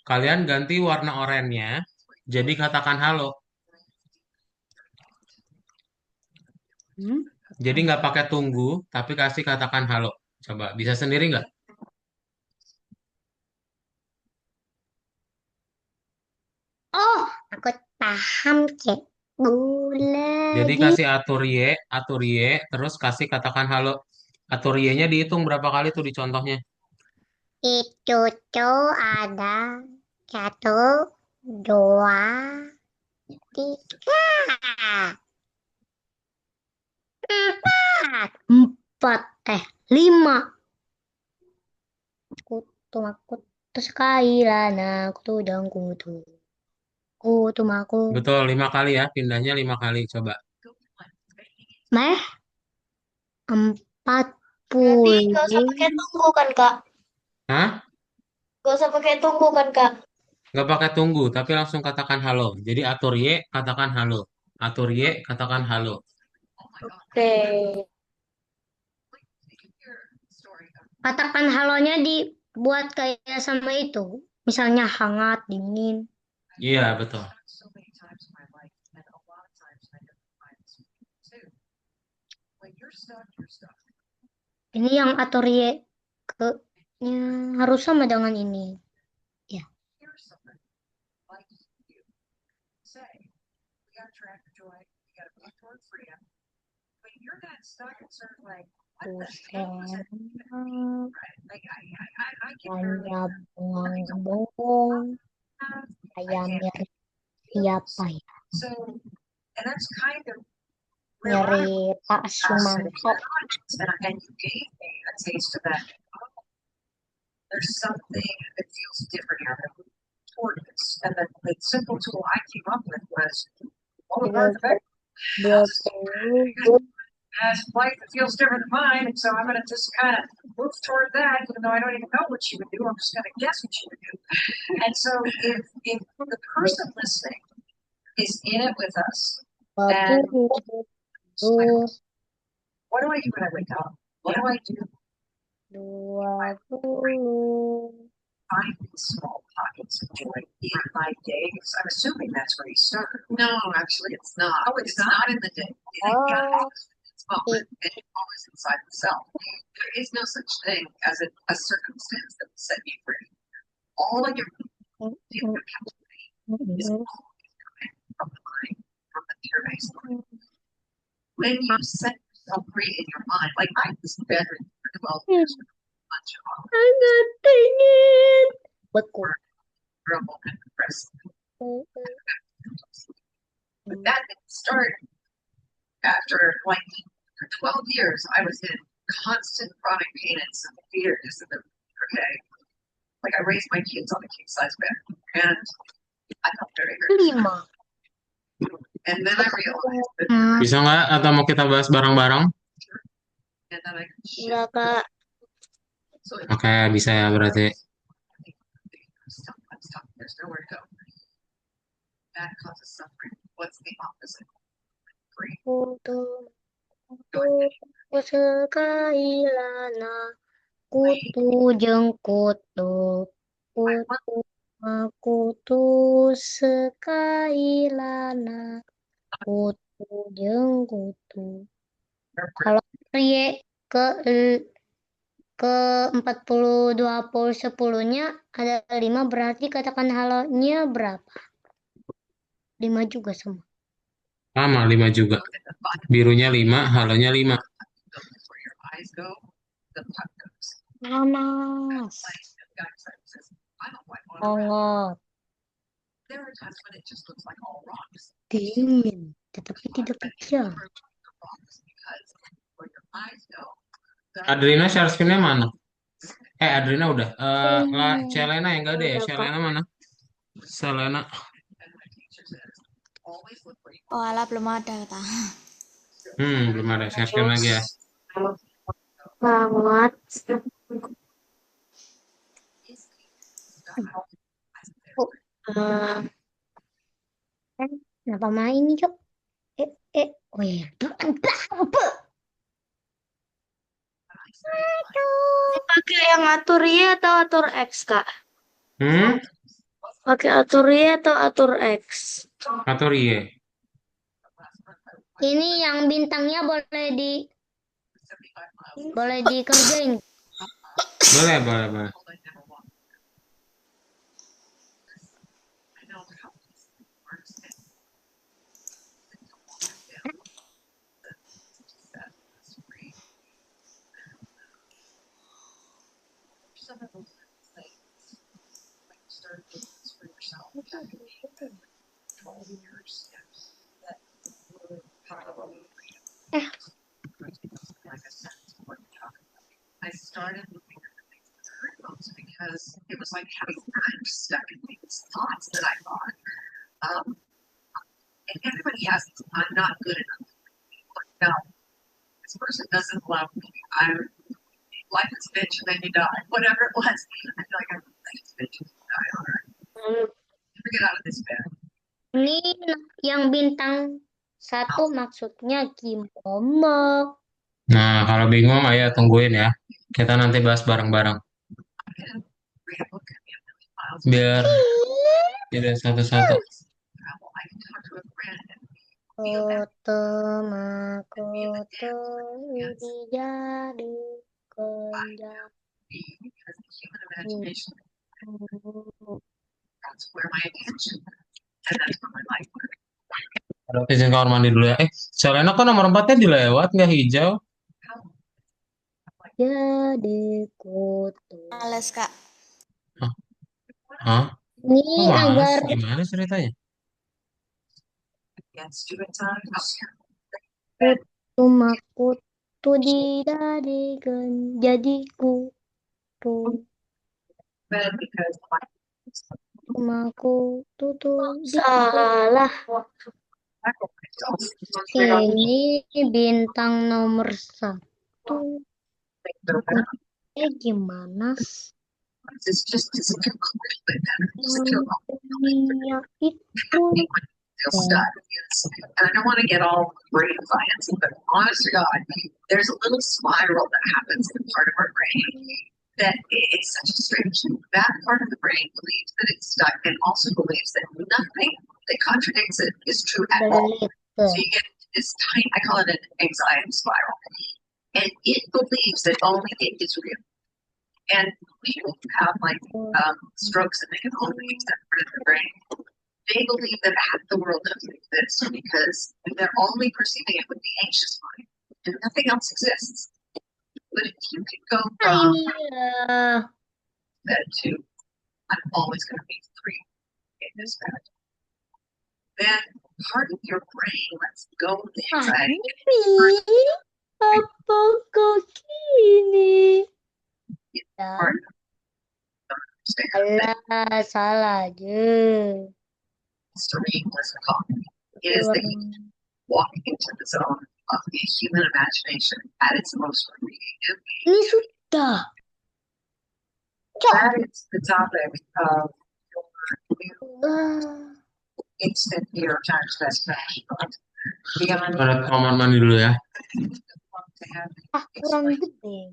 kalian ganti warna oranye. Jadi katakan halo. Hmm? Jadi nggak pakai tunggu, tapi kasih katakan halo. Coba, bisa sendiri nggak? Oh, aku paham, Cek. Jadi Lagi kasih atur Y, terus kasih katakan halo. Atur Y-nya dihitung berapa kali tuh di contohnya? itu tuh ada satu, dua, tiga, empat, empat, lima. Kutu makutu sekailana kutu dan kutu maku Betul, 5 kali ya. Pindahnya 5 kali. Coba. meh empat Berarti nggak usah puluh pakai tunggu kan, Kak? Hah? Nggak usah pakai tunggu kan, Kak? Nggak pakai tunggu, tapi langsung katakan halo. Jadi atur Y, katakan halo. Atur Y, katakan halo. Oke. katakan halonya dibuat kayak sama itu, misalnya hangat, dingin. Iya, betul. Ini yang atorie ke nya harus sama dengan ini ya. Buset, hanya bongong ayamnya siapa ya, nyari Pak Sumanto. And you gave me a taste of that. There's something that feels different here toward this. And the simple tool I came up with was all about the fact Dua puluh as life that feels different than mine, and so I'm going to just kind of move toward that, even though I don't even know what she would do. I'm just going to guess what she would do. And so, if the person listening is in it with us, and what do I do when I wake up? What do I do? 20. Find these small pockets of joy in my day. Because I'm assuming that's where you start. No, actually, it's not. Oh, it's not in the day. Oh, It's moment, and it's always inside the self. There is no such thing as a circumstance that will set you free. All of your capacity is always coming from the mind, from the pure baseline. When you set yourself free in your mind, like I was bedridden for 12 years with a bunch of sangat ingin beku. trouble and depressed. But that didn't start after like for 12 years. I was in constant chronic pain and some fears of the okay. Like I raised my kids on a king size bed and I felt very hurt. 5. And then I realized that Bisa nggak? Atau mau kita bahas bareng-bareng? and then I could shift. Enggak, Kak. So it's Oke, bisa ya berarti. I'm stuck. There's nowhere to go. That causes suffering. What's the opposite? Free. Kutu sekailana kutu jeung kutu kutu sekailana kutu jeung kutu. Kalau Rie ke 40 20 10-nya ada 5, berarti katakan halonya berapa? 5 juga sama. Sama, 5 juga. Look at the bottom. Birunya 5, halonya 5. Where your eyes go, the puck goes. Panas. Like the guy says, I don't like one. Hangat. There are times when it just looks like all rocks. Dingin. Tetapi tidak kejam. Rocks because where your eyes go, Adrina share screen-nya mana? Adrina udah. Celena yang enggak ada ya? Udah, Kak. Celena mana? Selena. always look where you Oh alah belum ada kata. Belum ada. Share lagi ya. Selamat. Oh, Eh, kenapa main ini, Cok? Oh iya. pakai yang atur Y atau atur X, Kak? Hmm? Pakai atur Y atau atur X? Atau Rie? Ini yang bintangnya boleh dikerjain. Boleh, boleh, boleh. some of those things, when you start doing this for yourself, back in 12 years, that were powerful freedom. Like I said, it's important to talk about. I started looking at the things that hurt most because it was like having knives stuck in these thoughts that I thought. And everybody has this, I'm not good enough. No, this person doesn't love me. Life is a bitch and then you die. Whatever it was. I feel like I'm life is a bitch and then you die. All right. Never get out of this bed. Ini yang bintang 1 maksudnya gimana? Nah, kalau bingung, ayo tungguin ya. Kita nanti bahas bareng-bareng. Read a book and be a million miles Biar tidak satu-satu. travel. I can talk to a friend and Otemaku ini jadi kenjang. because the human imagination, that's where my attention and that's where my life works. Aduh, izin kamar mandi dulu ya. Selena kok nomor 4-nya dilewat, nggak hijau? Jadi kutu. Males kak. Hah? Ini Kok males? agar Gimana ceritanya? Against you at times. kutumaku tuh dijadikan jadi kutu. But because Kutumaku tuh Salah. ini bintang nomor 1. Gimana it's just it's a little bit better. Just feel dunia itu? feel stuck. And I don't want to get all brain science, but honest to God, there's a little spiral that happens in part of our brain that it's such a strange. That part of the brain believes that it's stuck and also believes that nothing that contradicts it is true at all. So you get this tiny, I call it an anxiety spiral, and it believes that only it is real. And people who have like strokes and they can only accept part of the brain. They believe that half the world doesn't exist because they're only perceiving it with the anxious mind, and nothing else exists. But if you can go from bed to I'm always going to be free in this bed, then part of your brain lets go of the anxiety. Apakah kini? Part Salah aja. serene bliss of calm. It is the walking into the zone of the human imagination at its most creative. Ini sudah. That is the topic of your instant New York Times bestseller. Pada kamar mandi dulu ya. Kurang gede.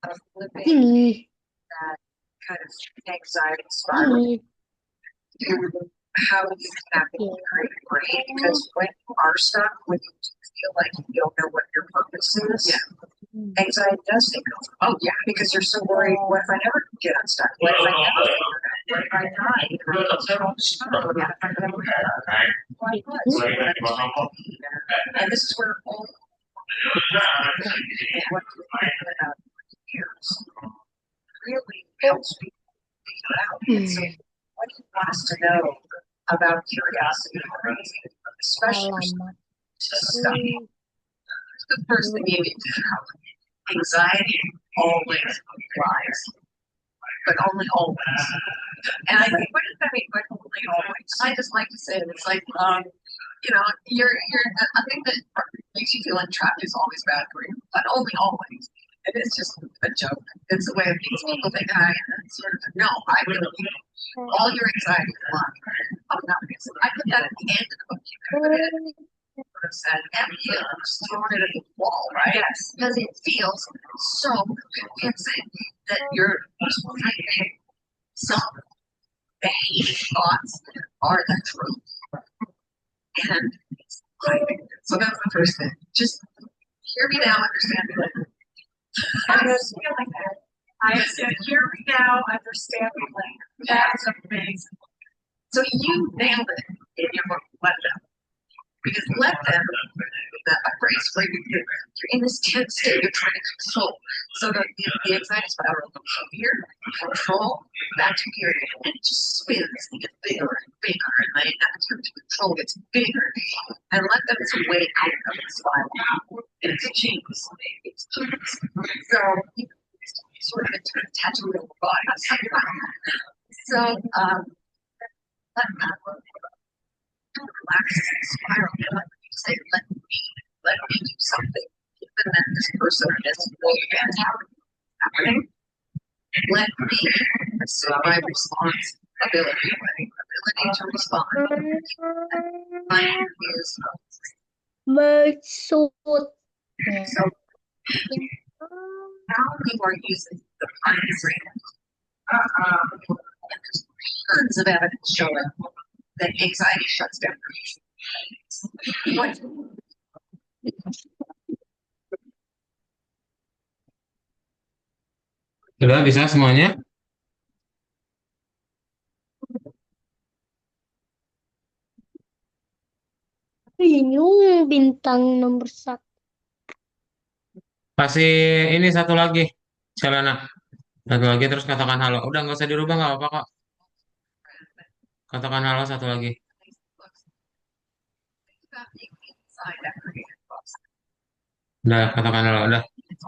Of living Ini. that kind of anxiety spiral. How you navigate your brain, because when you are stuck, when you feel like you don't know what your purpose is, anxiety does take over. Oh yeah, because you're so worried. What if I never get unstuck? What if I never figure it out? What if I die? And this is where all what you find out years really helps people figure out. And so what do you want us to know about curiosity, especially Alamat. study? The first thing you need to know, anxiety always applies. but only always. And I think, what does that mean, but only always? I just like to say it, it's like, you're, I think that makes you feel like trapped is always bad for you, but only always. And it's just a joke. It's the way it makes people think I sort of, no, I really mean all your anxiety is blocked. Oh, no, I put that at the end of the book. You can put it said, and you just thrown it at the wall, right? Yes. Because it feels so convincing that you're thinking some vague thoughts are the truth. And so that's the first thing. Just hear me now, understand me later. I was feeling that. I said, hear me now, understand me later. That's amazing. So you nailed it in your book, Let Them. Because let them, that phrase where you're in this tense state, you're trying to control. So the anxiety spiral goes from fear, control, back to fear, and it just spins and gets bigger and bigger, and the attempt to control gets bigger. And let them is a way out of the spiral. And it's a change. It's change. So you sort of attach a little body. So let them relax and spiral. And let me say, let me do something. Even that this person or this event happening. Let me assume my response ability to respond. Mine is Maksud. so now we are using the mind brain. And there's tons of evidence showing that anxiety shuts down what Sudah bisa semuanya? Bingung bintang nomor 1. Kasih ini satu lagi, Selena. Satu lagi terus katakan halo. Udah nggak usah dirubah nggak apa-apa kok. Katakan halo satu lagi. Udah katakan halo. Udah.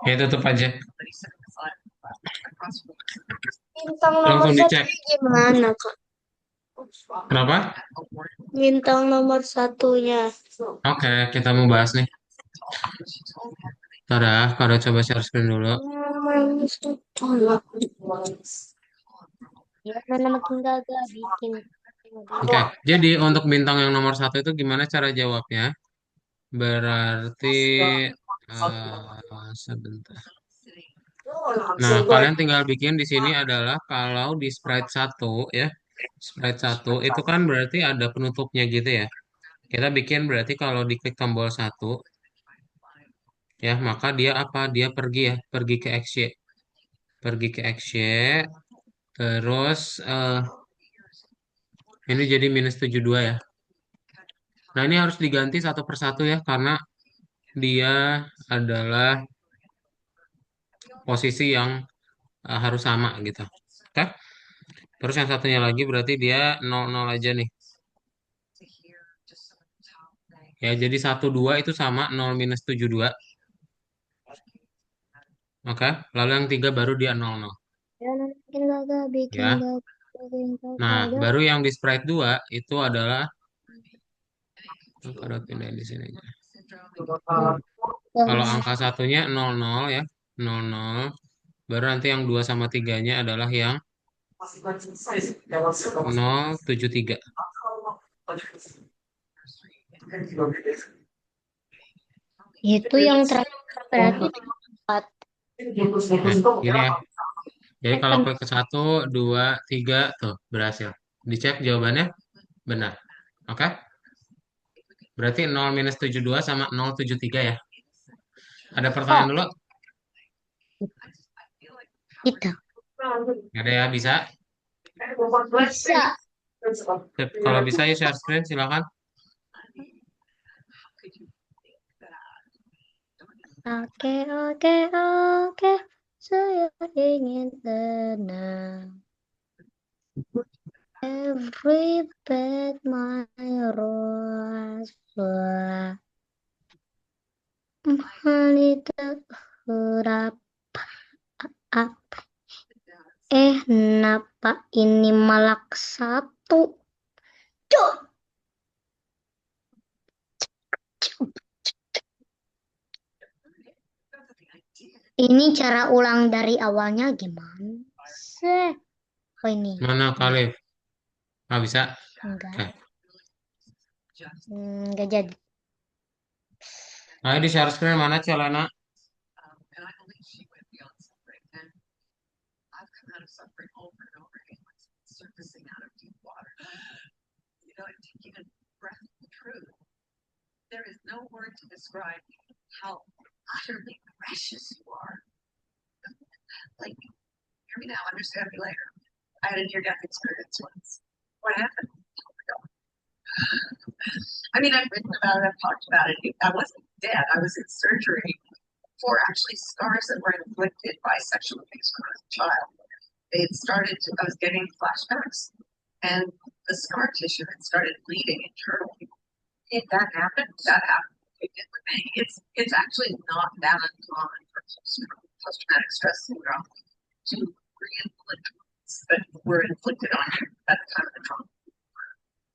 Ya tutup aja. Bintang nomor Langsung dicek. satunya gimana, Kak? Kenapa? Bintang nomor satunya. Oke, kita mau bahas nih. Pada coba share screen dulu. Ya, mana makin gagal bikin. Oke, jadi untuk bintang yang nomor 1 itu gimana cara jawabnya? Berarti sebentar. Nah, kalian tinggal bikin di sini adalah kalau di sprite 1 ya. Sprite 1 itu kan berarti ada penutupnya gitu ya. Kita bikin berarti kalau diklik tombol 1 ya, maka dia apa? Dia pergi ya, pergi ke XY. Pergi ke XY, terus ini jadi -72 ya. Nah, ini harus diganti satu persatu ya, karena dia adalah posisi yang harus sama gitu. Oke? Terus yang satunya lagi berarti dia 00 aja nih. Ya, jadi 12 itu sama 0 - 72. Oke? Lalu yang 3 baru dia 00. Ya, mana makin gagal bikin Ya. gagal. Nah, baru yang di sprite 2 itu adalah pada pindah di sini aja. Kalau angka satunya 00 ya, 00. Baru nanti yang 2 sama 3-nya adalah yang 073. Itu yang terakhir berarti 4. Nah, gini ya. Jadi kalau klik ke 1, 2, 3 tuh berhasil. Dicek jawabannya benar. Oke? Berarti 0 - 72 sama 073 ya. Ada pertanyaan dulu? Kita. Nggak ada ya, bisa? Bisa. Sip, kalau bisa ya share screen silakan. Oke. Saya ingin tenang. Every bed my rose little hurap up. Kenapa ini malah satu? Cuk. Ini cara ulang dari awalnya gimana sih? Oh ini. Mana Khalif? Nggak bisa? Enggak. Oke. Enggak jadi. Ayo di share screen mana Celana? And I believe she went beyond suffering. And I've come out of suffering over and over again, like surfacing out of deep water. You know, and taking a breath of the truth. There is no word to describe how utterly precious you are. Like, hear me now, understand me later. I had a near-death experience once. What happened? I mean, I've written about it, I've talked about it. I wasn't dead. I was in surgery for actually scars that were inflicted by sexual abuse when I was a child. They had started to, I was getting flashbacks, and the scar tissue had started bleeding internally. If that happened, that happened. It did with me. It's actually not that uncommon for post-traumatic stress syndrome to re-inflict wounds that were inflicted on you at the time of the trauma.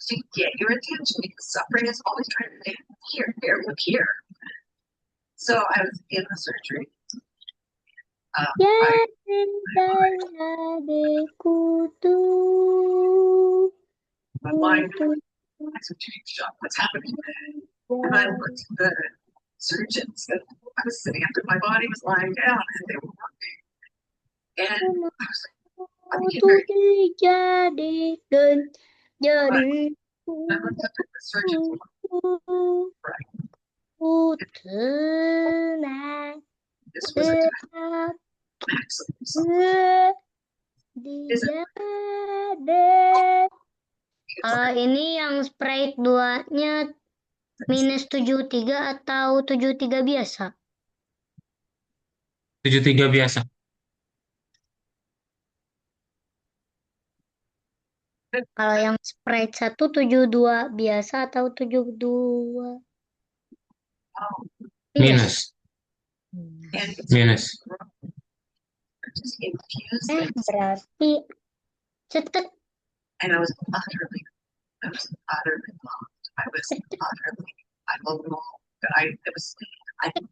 To get your attention because suffering is always trying to say, here, look here. So I was in the surgery. I, my mind was a cheap shop. What's happening? And I looked at the surgeons and I was sitting after my body was lying down and they were working. And I was like, I became very I looked up at the surgeons right. This was a time maximum suffering. Ini yang Sprite 2-nya minus 73 atau 73 biasa? 73 biasa. Kalau yang Sprite 1 72 biasa atau 72? Minus. And Minus. just infused it. Berarti cetek. And I was utterly loved. I loved them all. But I had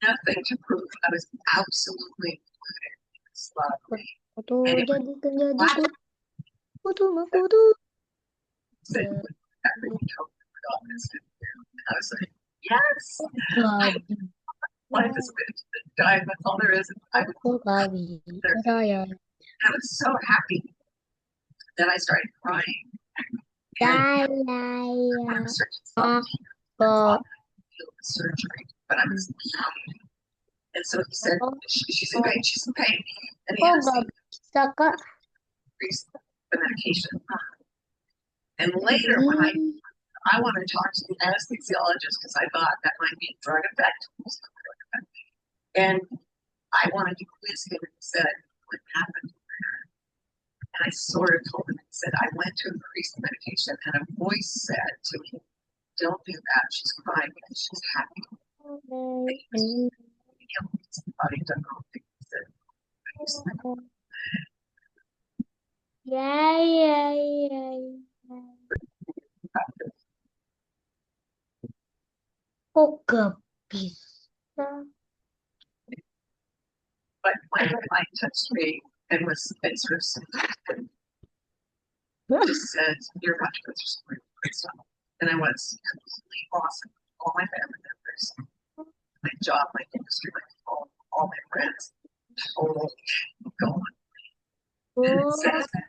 nothing to prove. I was absolutely included in this love. Kutu And it jadi jadi was kutu. said, I really hope God is in you. And I was like, yes, life is good to die. That's all there is. I was so happy that I started crying. And one of the surgeons thought feel the surgery, but I was young. And so he said, she's in pain, she's in pain. And he asked me to increase the medication. And later, when I want to talk to the anesthesiologist because I thought that might be a drug effect. And I wanted to quiz him and said, what happened? And I sort of told him, I said, I went to increase the medication, and a voice said to me, don't do that. She's crying because she's happy. Body done wrong thing. He said, Kok gak bisa? but when the light touched me and was and sort of said, just said, you're about to go through some really great stuff. And I was completely awesome. All my family members, my job, my industry, my people, all my friends, totally gone. And it says that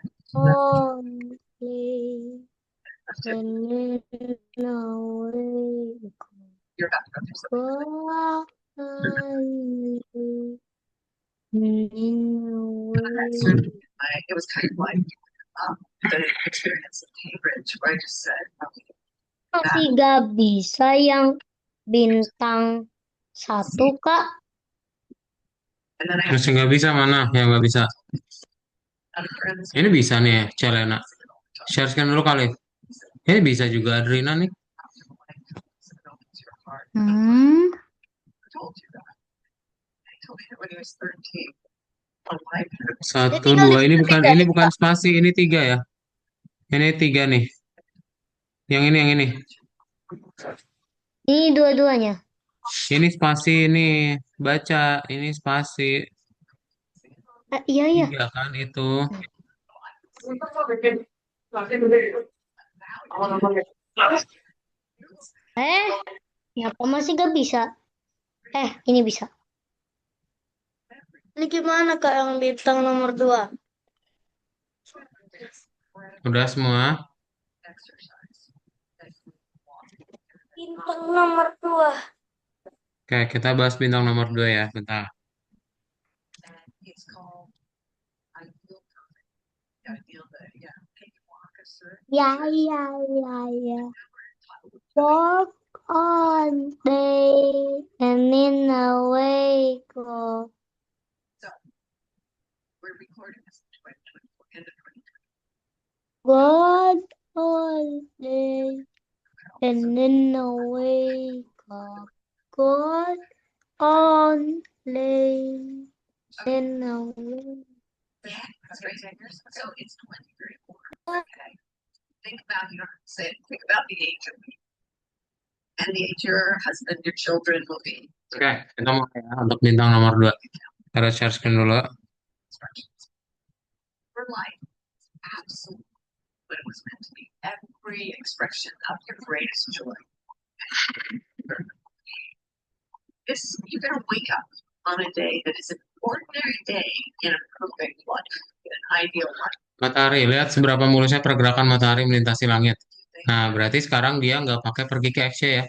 you're about to go through something. It was kind of like the experience of Cambridge, where I just said, okay, Masih gak bisa yang bintang 1, Kak. and then I Terus yang nggak bisa mana? Yang nggak bisa. had friends. Ini bisa nih ya, Celena. Share screen dulu kali. Ini bisa juga Adrina nih. Hmm. I told you that. I told you that when he was 13. on my Dia Satu, tinggal dua. Ini bukan dipindahin, Kak. spasi, ini tiga ya. Ini tiga nih. Yang ini. Ini dua-duanya. Ini spasi ini. Baca, ini spasi. Iya, iya. Tiga kan itu. Kenapa masih gak bisa? Ini bisa. Ini gimana, Kak, yang bintang nomor 2? Udah semua. Bintang nomor 2. Oke, kita bahas bintang nomor dua ya. Bentar. it's called ideal perfect. Ideal, yeah. Can you walk us through it? Ya, iya, iya, iya. Walk on day and in a way go. So we're recording this in 2024, end of 2020. God on day and in a way go. God on day in a way. Straight fingers. So it's 2034. Okay. Think about think about the age of me. And the age your husband, your children will be. Oke, kita mulai ya untuk bintang nomor dua. Kita share screen dulu. Instructions. For life, absolute what it was meant to be. Every expression of your greatest joy. You're gonna wake up on a day that is an ordinary day in a perfect life, in an ideal life. Matahari, lihat seberapa mulusnya pergerakan matahari melintasi langit. Nah, berarti sekarang dia nggak pakai pergi ke XY ya,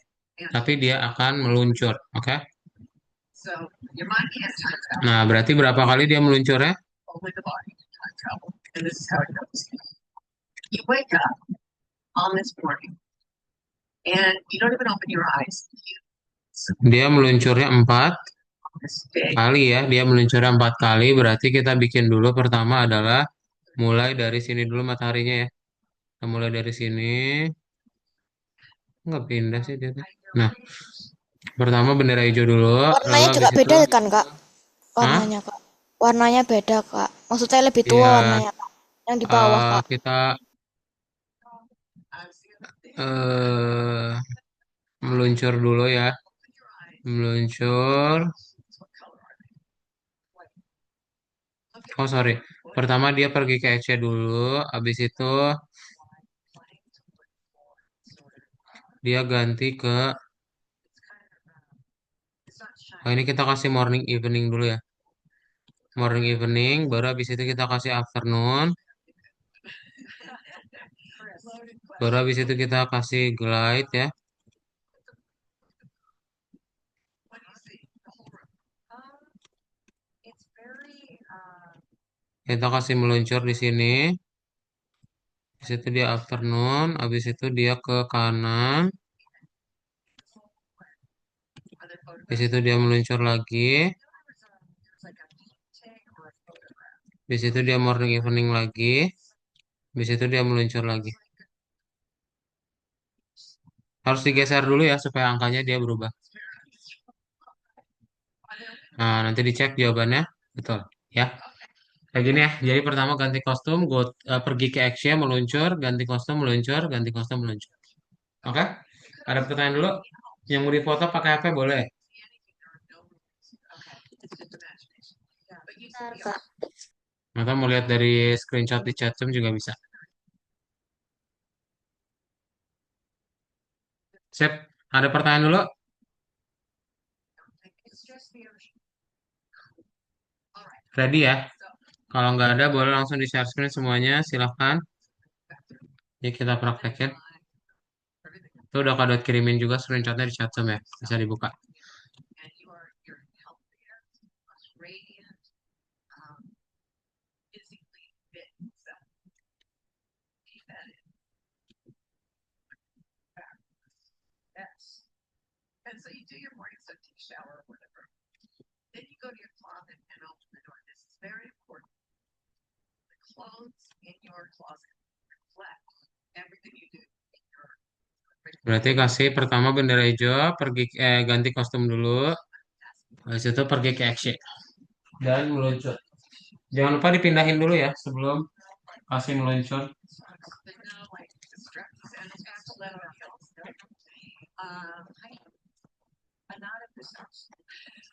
tapi dia akan meluncur, oke? So your mind can't time travel. Nah, berarti berapa kali dia meluncurnya? Only the body can time travel. And this is how it goes. You wake up on this morning and you don't even open your eyes. Dia meluncurnya 4 This day, kali ya, dia meluncurnya 4 kali, berarti kita bikin dulu pertama adalah mulai dari sini dulu mataharinya ya. Kita mulai dari sini. Nggak pindah sih dia tuh. Nah, pertama bendera hijau dulu, lalu Warnanya juga habis itu, beda kan, Kak? Hah? Warnanya, Kak. Warnanya beda, Kak. Maksudnya lebih tua Iya, warnanya, Kak. Yang di bawah, Kak. kita eh meluncur dulu ya, meluncur. Oh sorry, pertama dia pergi ke Aceh dulu, habis itu dia ganti ke, oh ini kita kasih morning evening dulu ya, morning evening, baru habis itu kita kasih afternoon, baru habis itu kita kasih glide ya, kita kasih meluncur di sini, habis itu dia afternoon, habis itu dia ke kanan, habis itu dia meluncur lagi, habis itu dia morning evening lagi, habis itu dia meluncur lagi. Harus digeser dulu ya supaya angkanya dia berubah. Nah, nanti dicek jawabannya. Betul. Ya. Kayak gini ya. Jadi pertama ganti kostum, pergi ke Asia, meluncur, ganti kostum, meluncur, ganti kostum, meluncur. Oke? Ada pertanyaan dulu? Yang mau difoto pakai HP boleh? Bentar, Kak. Atau mau lihat dari screenshot di chat room juga bisa. Sip. Ada pertanyaan dulu? Ready ya? Kalau nggak ada, boleh langsung di share screen semuanya. Silahkan. Ya, kita praktekin. Itu udah Kak Dot kirimin juga screenshotnya di chat room ya. Bisa dibuka. And so you do your morning stuff, take a shower or whatever. Then you go to your closet and open the door. This is very important. The clothes in your closet reflect everything you do in your Berarti kasih pertama bendera hijau, ganti kostum dulu. Habis itu pergi ke action. Dan meluncur. Jangan lupa dipindahin dulu ya sebelum kasih meluncur.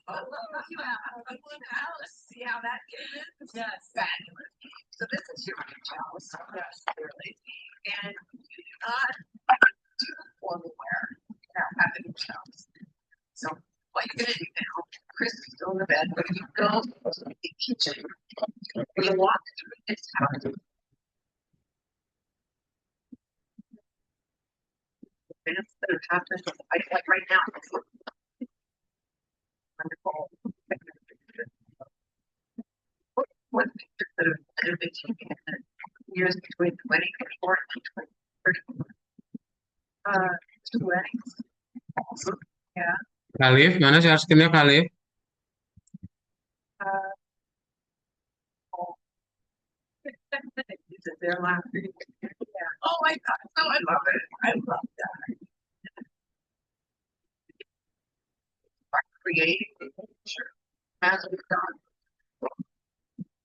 Oh, look, you have a blue house. See how that came in? Yes. Fabulous. So this is your house. Yes, clearly. And you do not do formal wear. You now have a new house. So what you're gonna do now, Chris is still in the bed, but you go to the kitchen, you walk through this house. Minutes that have happened, like right now. Wonderful. What pictures that have been taken in the years between 2024 and 2030? Two weddings. Awesome. Yeah. Khalif, mana share screen-nya Khalif? Oh. They're laughing. Yeah. Oh my God. No, I love it. I love that. Creating the picture as we've done.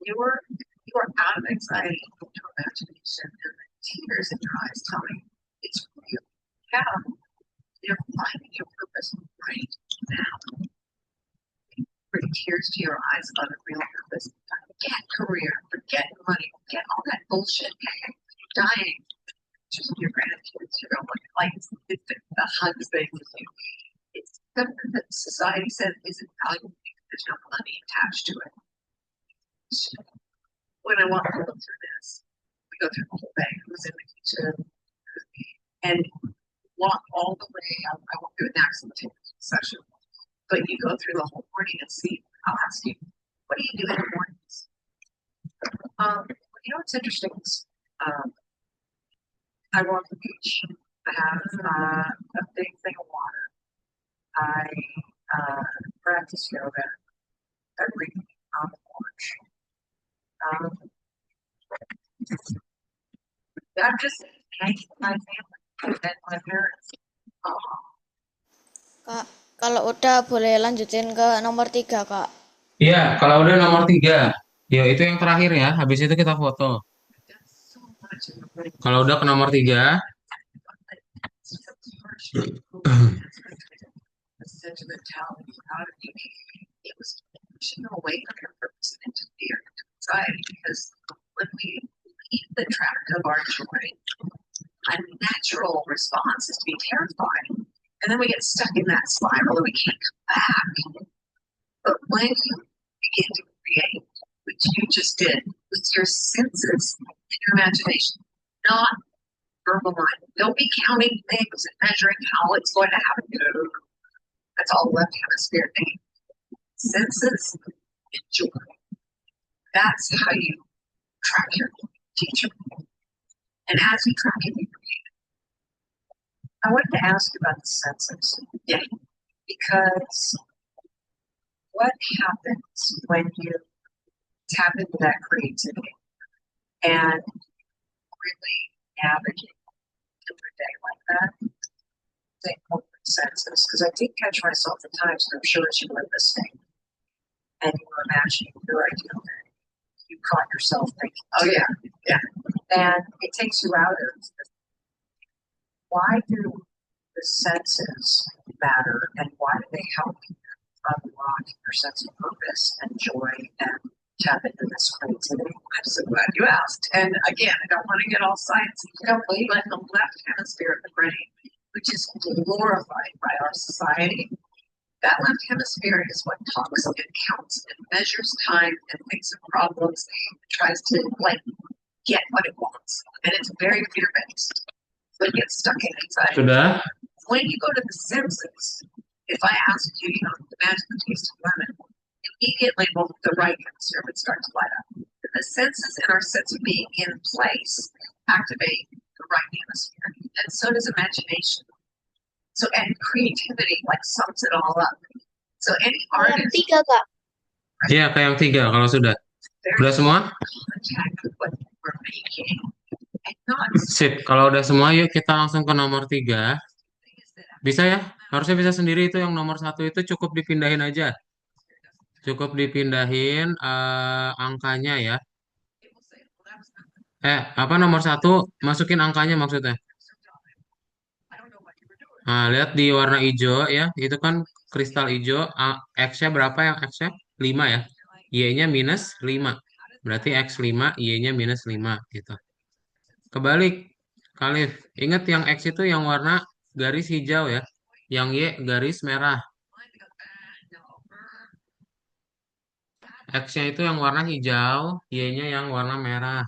You are out of anxiety into imagination, and the tears in your eyes tell me it's real. Yeah, you're finding your purpose right now. Bring tears to your eyes about a real purpose. Forget career, forget money, forget all that bullshit. You're dying. Just your grandkids, you know, like it's the hugs they give you. It's something that society says isn't valuable because there's no money attached to it. When I want to go through this, we go through the whole thing. Who's in the kitchen, and walk all the way. I won't do it next in the session, but you go through the whole morning and see. I'll ask you, what do you do in the mornings? You know what's interesting is, I go on the beach. I have a big thing of water. I practice yoga every day on the porch. I'm just hanging with my family and my parents. Kak, kalau udah boleh lanjutin ke nomor 3, Kak. Iya, kalau udah nomor 3, ya itu yang terakhir ya. Habis itu kita foto. Kalau udah ke nomor 3, Sentimentality out of you. It was pushing away from your purpose and into fear and anxiety because when we leave the track of our joy, a natural response is to be terrified. And then we get stuck in that spiral and we can't come back. But when you begin to create, which you just did, with your senses and your imagination, not verbal mind. Don't be counting things and measuring how it's going to happen. No. That's all left hemisphere thing. Senses and joy. That's how you track your teacher. And as you track it, you create. I wanted to ask you about the senses. Yeah. Because what happens when you tap into that creativity and really navigate through a day like that? Think open senses. Because I did catch myself at times, and I'm sure as you were listening and you were imagining your ideal day, you caught yourself thinking, oh yeah, yeah. And it takes you out of this. Why do the senses matter and why do they help you unlock your sense of purpose and joy and tap into this creativity? I'm so glad you asked. And again, I don't want to get all science. Don't believe in the left hemisphere of the brain, which is glorified by our society. That left hemisphere is what talks and counts and measures time and thinks of problems and tries to like get what it wants. And it's very fear-based. So it gets stuck in anxiety. sudah. When you go to the senses, if I ask you, you know, imagine the taste of lemon, immediately the right hemisphere would start to light up. The senses and our sense of being in place activate the right hemisphere, and so does imagination. So, and creativity like sums it all up. So any Yang artist 3, Kak. Iya, ke yang 3 kalau sudah. Udah semua? contact with what we're making and not Sip. Kalau udah semua, yuk kita langsung ke nomor 3. things that Bisa ya? Harusnya bisa sendiri itu yang nomor 1 itu cukup dipindahin aja. Cukup dipindahin angkanya ya. Apa nomor satu? Masukin angkanya maksudnya. Nah, lihat di warna hijau ya. Itu kan kristal hijau. X-nya berapa yang X-nya? 5 ya. Y-nya minus 5. Berarti X 5, Y-nya minus 5 gitu. Kebalik, Khalif. Ingat yang X itu yang warna garis hijau ya. Yang Y garis merah. X-nya itu yang warna hijau, Y-nya yang warna merah.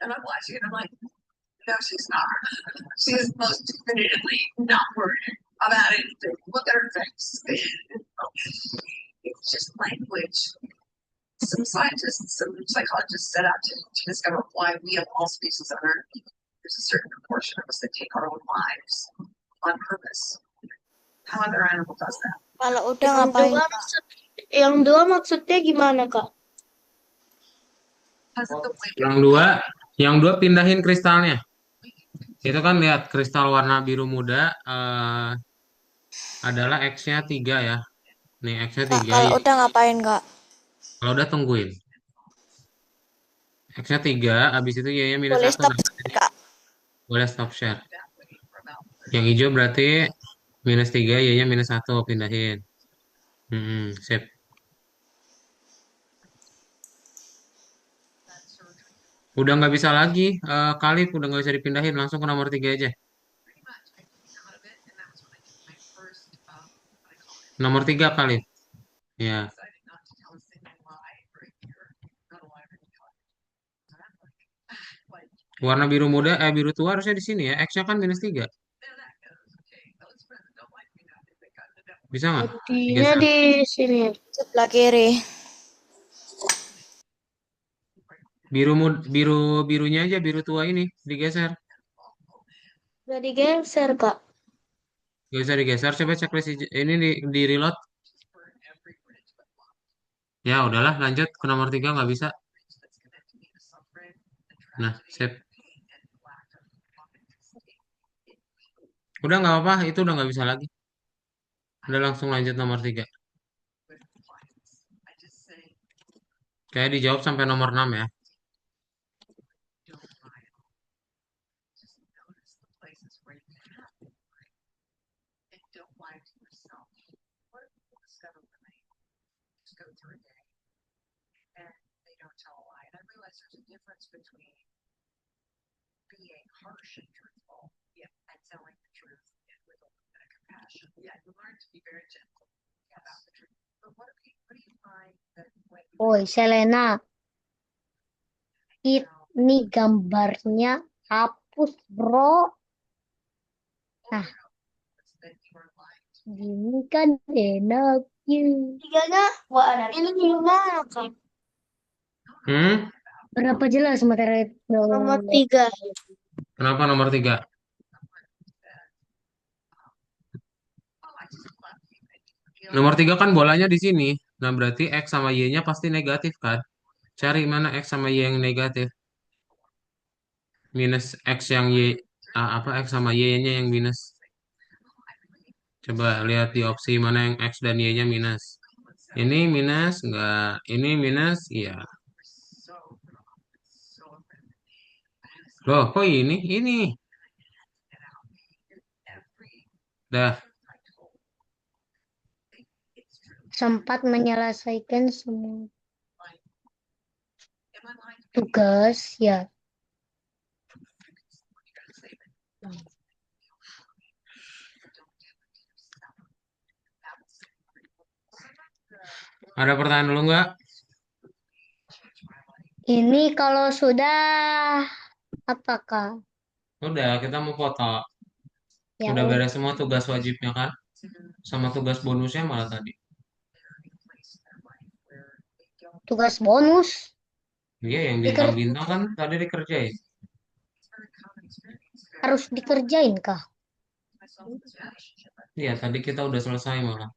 And I'm watching it, I'm like, no, she's not. She is most definitively not worried about anything. Look at her face. It's just language. Some scientists, some psychologists set out to discover why we of all species on Earth, there's a certain proportion of us that take our own lives on purpose. How other animal does that? Kalau udah Yang ngapain? dua yang dua maksudnya gimana, Kak? Has the way Yang dua pindahin kristalnya. Itu kan lihat kristal warna biru muda adalah X-nya 3 ya. Nih X-nya Kak, 3 kalau ya. udah ngapain, Kak? Kalau udah tungguin. X-nya 3, habis itu Y-nya minus Boleh 1. stop, Kak. Boleh stop share. Yang hijau berarti minus 3, Y-nya minus 1. Pindahin. Sip. Udah nggak bisa lagi. Khalif udah nggak bisa dipindahin. Langsung ke nomor 3 aja. Nomor 3 Khalif. Ya. Warna biru muda, biru tua harusnya di sini ya. X-nya kan minus 3. Bisa nggak? Artinya Digeser. di sini. Sebelah kiri. Birunya aja, biru tua ini digeser. Udah digeser, Kak. Nggak bisa digeser. Coba checklist ini di reload. Ya udahlah, lanjut ke nomor 3 nggak bisa. Nah, sip. Udah nggak apa-apa, itu udah nggak bisa lagi. Udah langsung lanjut nomor 3. Kayak dijawab sampai nomor 6 ya. Woi, Selena, ini gambarnya hapus, bro. Nah, gini kan enaknya. Tiganya, wah, ini gimana, Kak? Hmm? Berapa jelas materi Nomor 3. Kenapa nomor 3? Nomor 3 kan bolanya di sini. Nah, berarti X sama Y-nya pasti negatif kan? Cari mana X sama Y yang negatif. Minus X yang Y, X sama Y-nya yang minus. Coba lihat di opsi mana yang X dan Y-nya minus. Ini minus, enggak. Ini minus, iya. Loh, kok ini? Ini. Dah. sempat menyelesaikan semua tugas ya. Ada pertanyaan dulu nggak? Ini kalau sudah apakah? Udah, kita mau foto. Ya, Udah beres semua tugas wajibnya kan? Sama tugas bonusnya malah tadi. tugas bonus Iya, yang diker bintang-bintang kan tadi dikerjain. harus dikerjain kah? Iya, tadi kita udah selesai malah.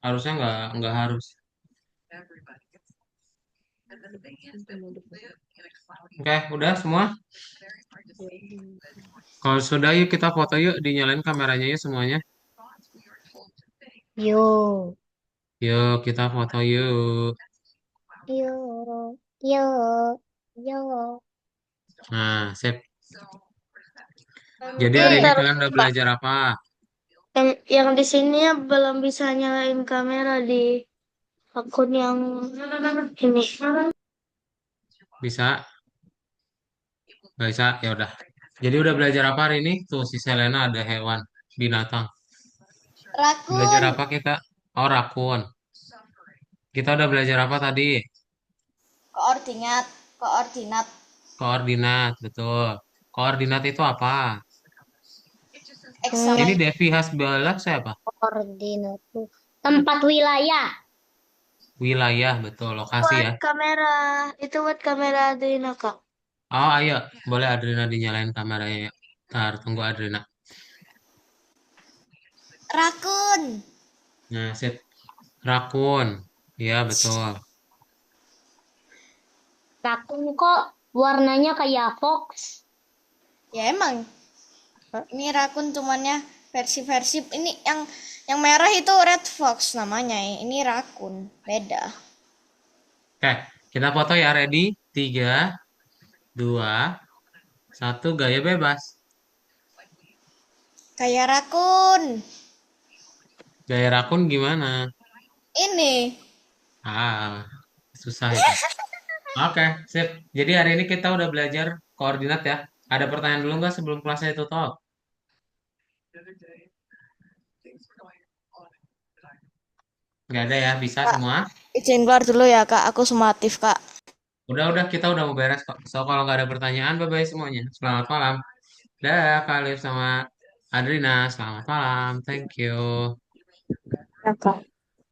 Harusnya nggak harus. Oke, udah semua? Kalau sudah, yuk kita foto yuk. Dinyalain kameranya yuk semuanya. Yo, Yuk, kita foto yuk. yo, yo, yo. Nah, sip. Jadi hari ini Bentar, kalian udah Kak. belajar apa? Yang di sini ya belum bisa nyalain kamera di akun yang ini. Bisa? Nggak bisa? Ya udah. Jadi udah belajar apa hari ini? Tuh si Selena ada hewan, binatang. Belajar Rakun. apa kita? Oh, rakun. Kita udah belajar apa tadi? Koordinat. Koordinat. Koordinat, betul. Koordinat itu apa? Ini Hmm, Excellent. Devi Hasbiolak siapa? koordinat tuh tempat wilayah. Wilayah, betul. Lokasi ya. Itu buat kamera Adrena, Kak. Oh, ayo. Boleh Adrena dinyalain kameranya. Ya. Ntar, tunggu Adrena. Rakun. Nah, sip. Rakun. Ya, betul. Rakun kok warnanya kayak fox. Ya emang. Ini rakun cuman ya versi-versi. Ini yang merah itu red fox namanya. Ini rakun. Beda. Oke, kita foto ya. Ready? 3, 2, 1. Gaya bebas. Kayak rakun. Gaya rakun gimana? Ini. Ah, susah itu. Oke, sip. Jadi hari ini kita udah belajar koordinat ya. Ada pertanyaan dulu nggak sebelum kelasnya tutup? Nggak ada ya, bisa Kak, semua? izin keluar dulu ya kak. Aku sumatif kak. Udah, kita udah mau beres kok. So, kalau nggak ada pertanyaan, bye-bye semuanya. Selamat malam. Dah, Kak Alif sama Adrina. Selamat malam. Thank you. Ya, Kak.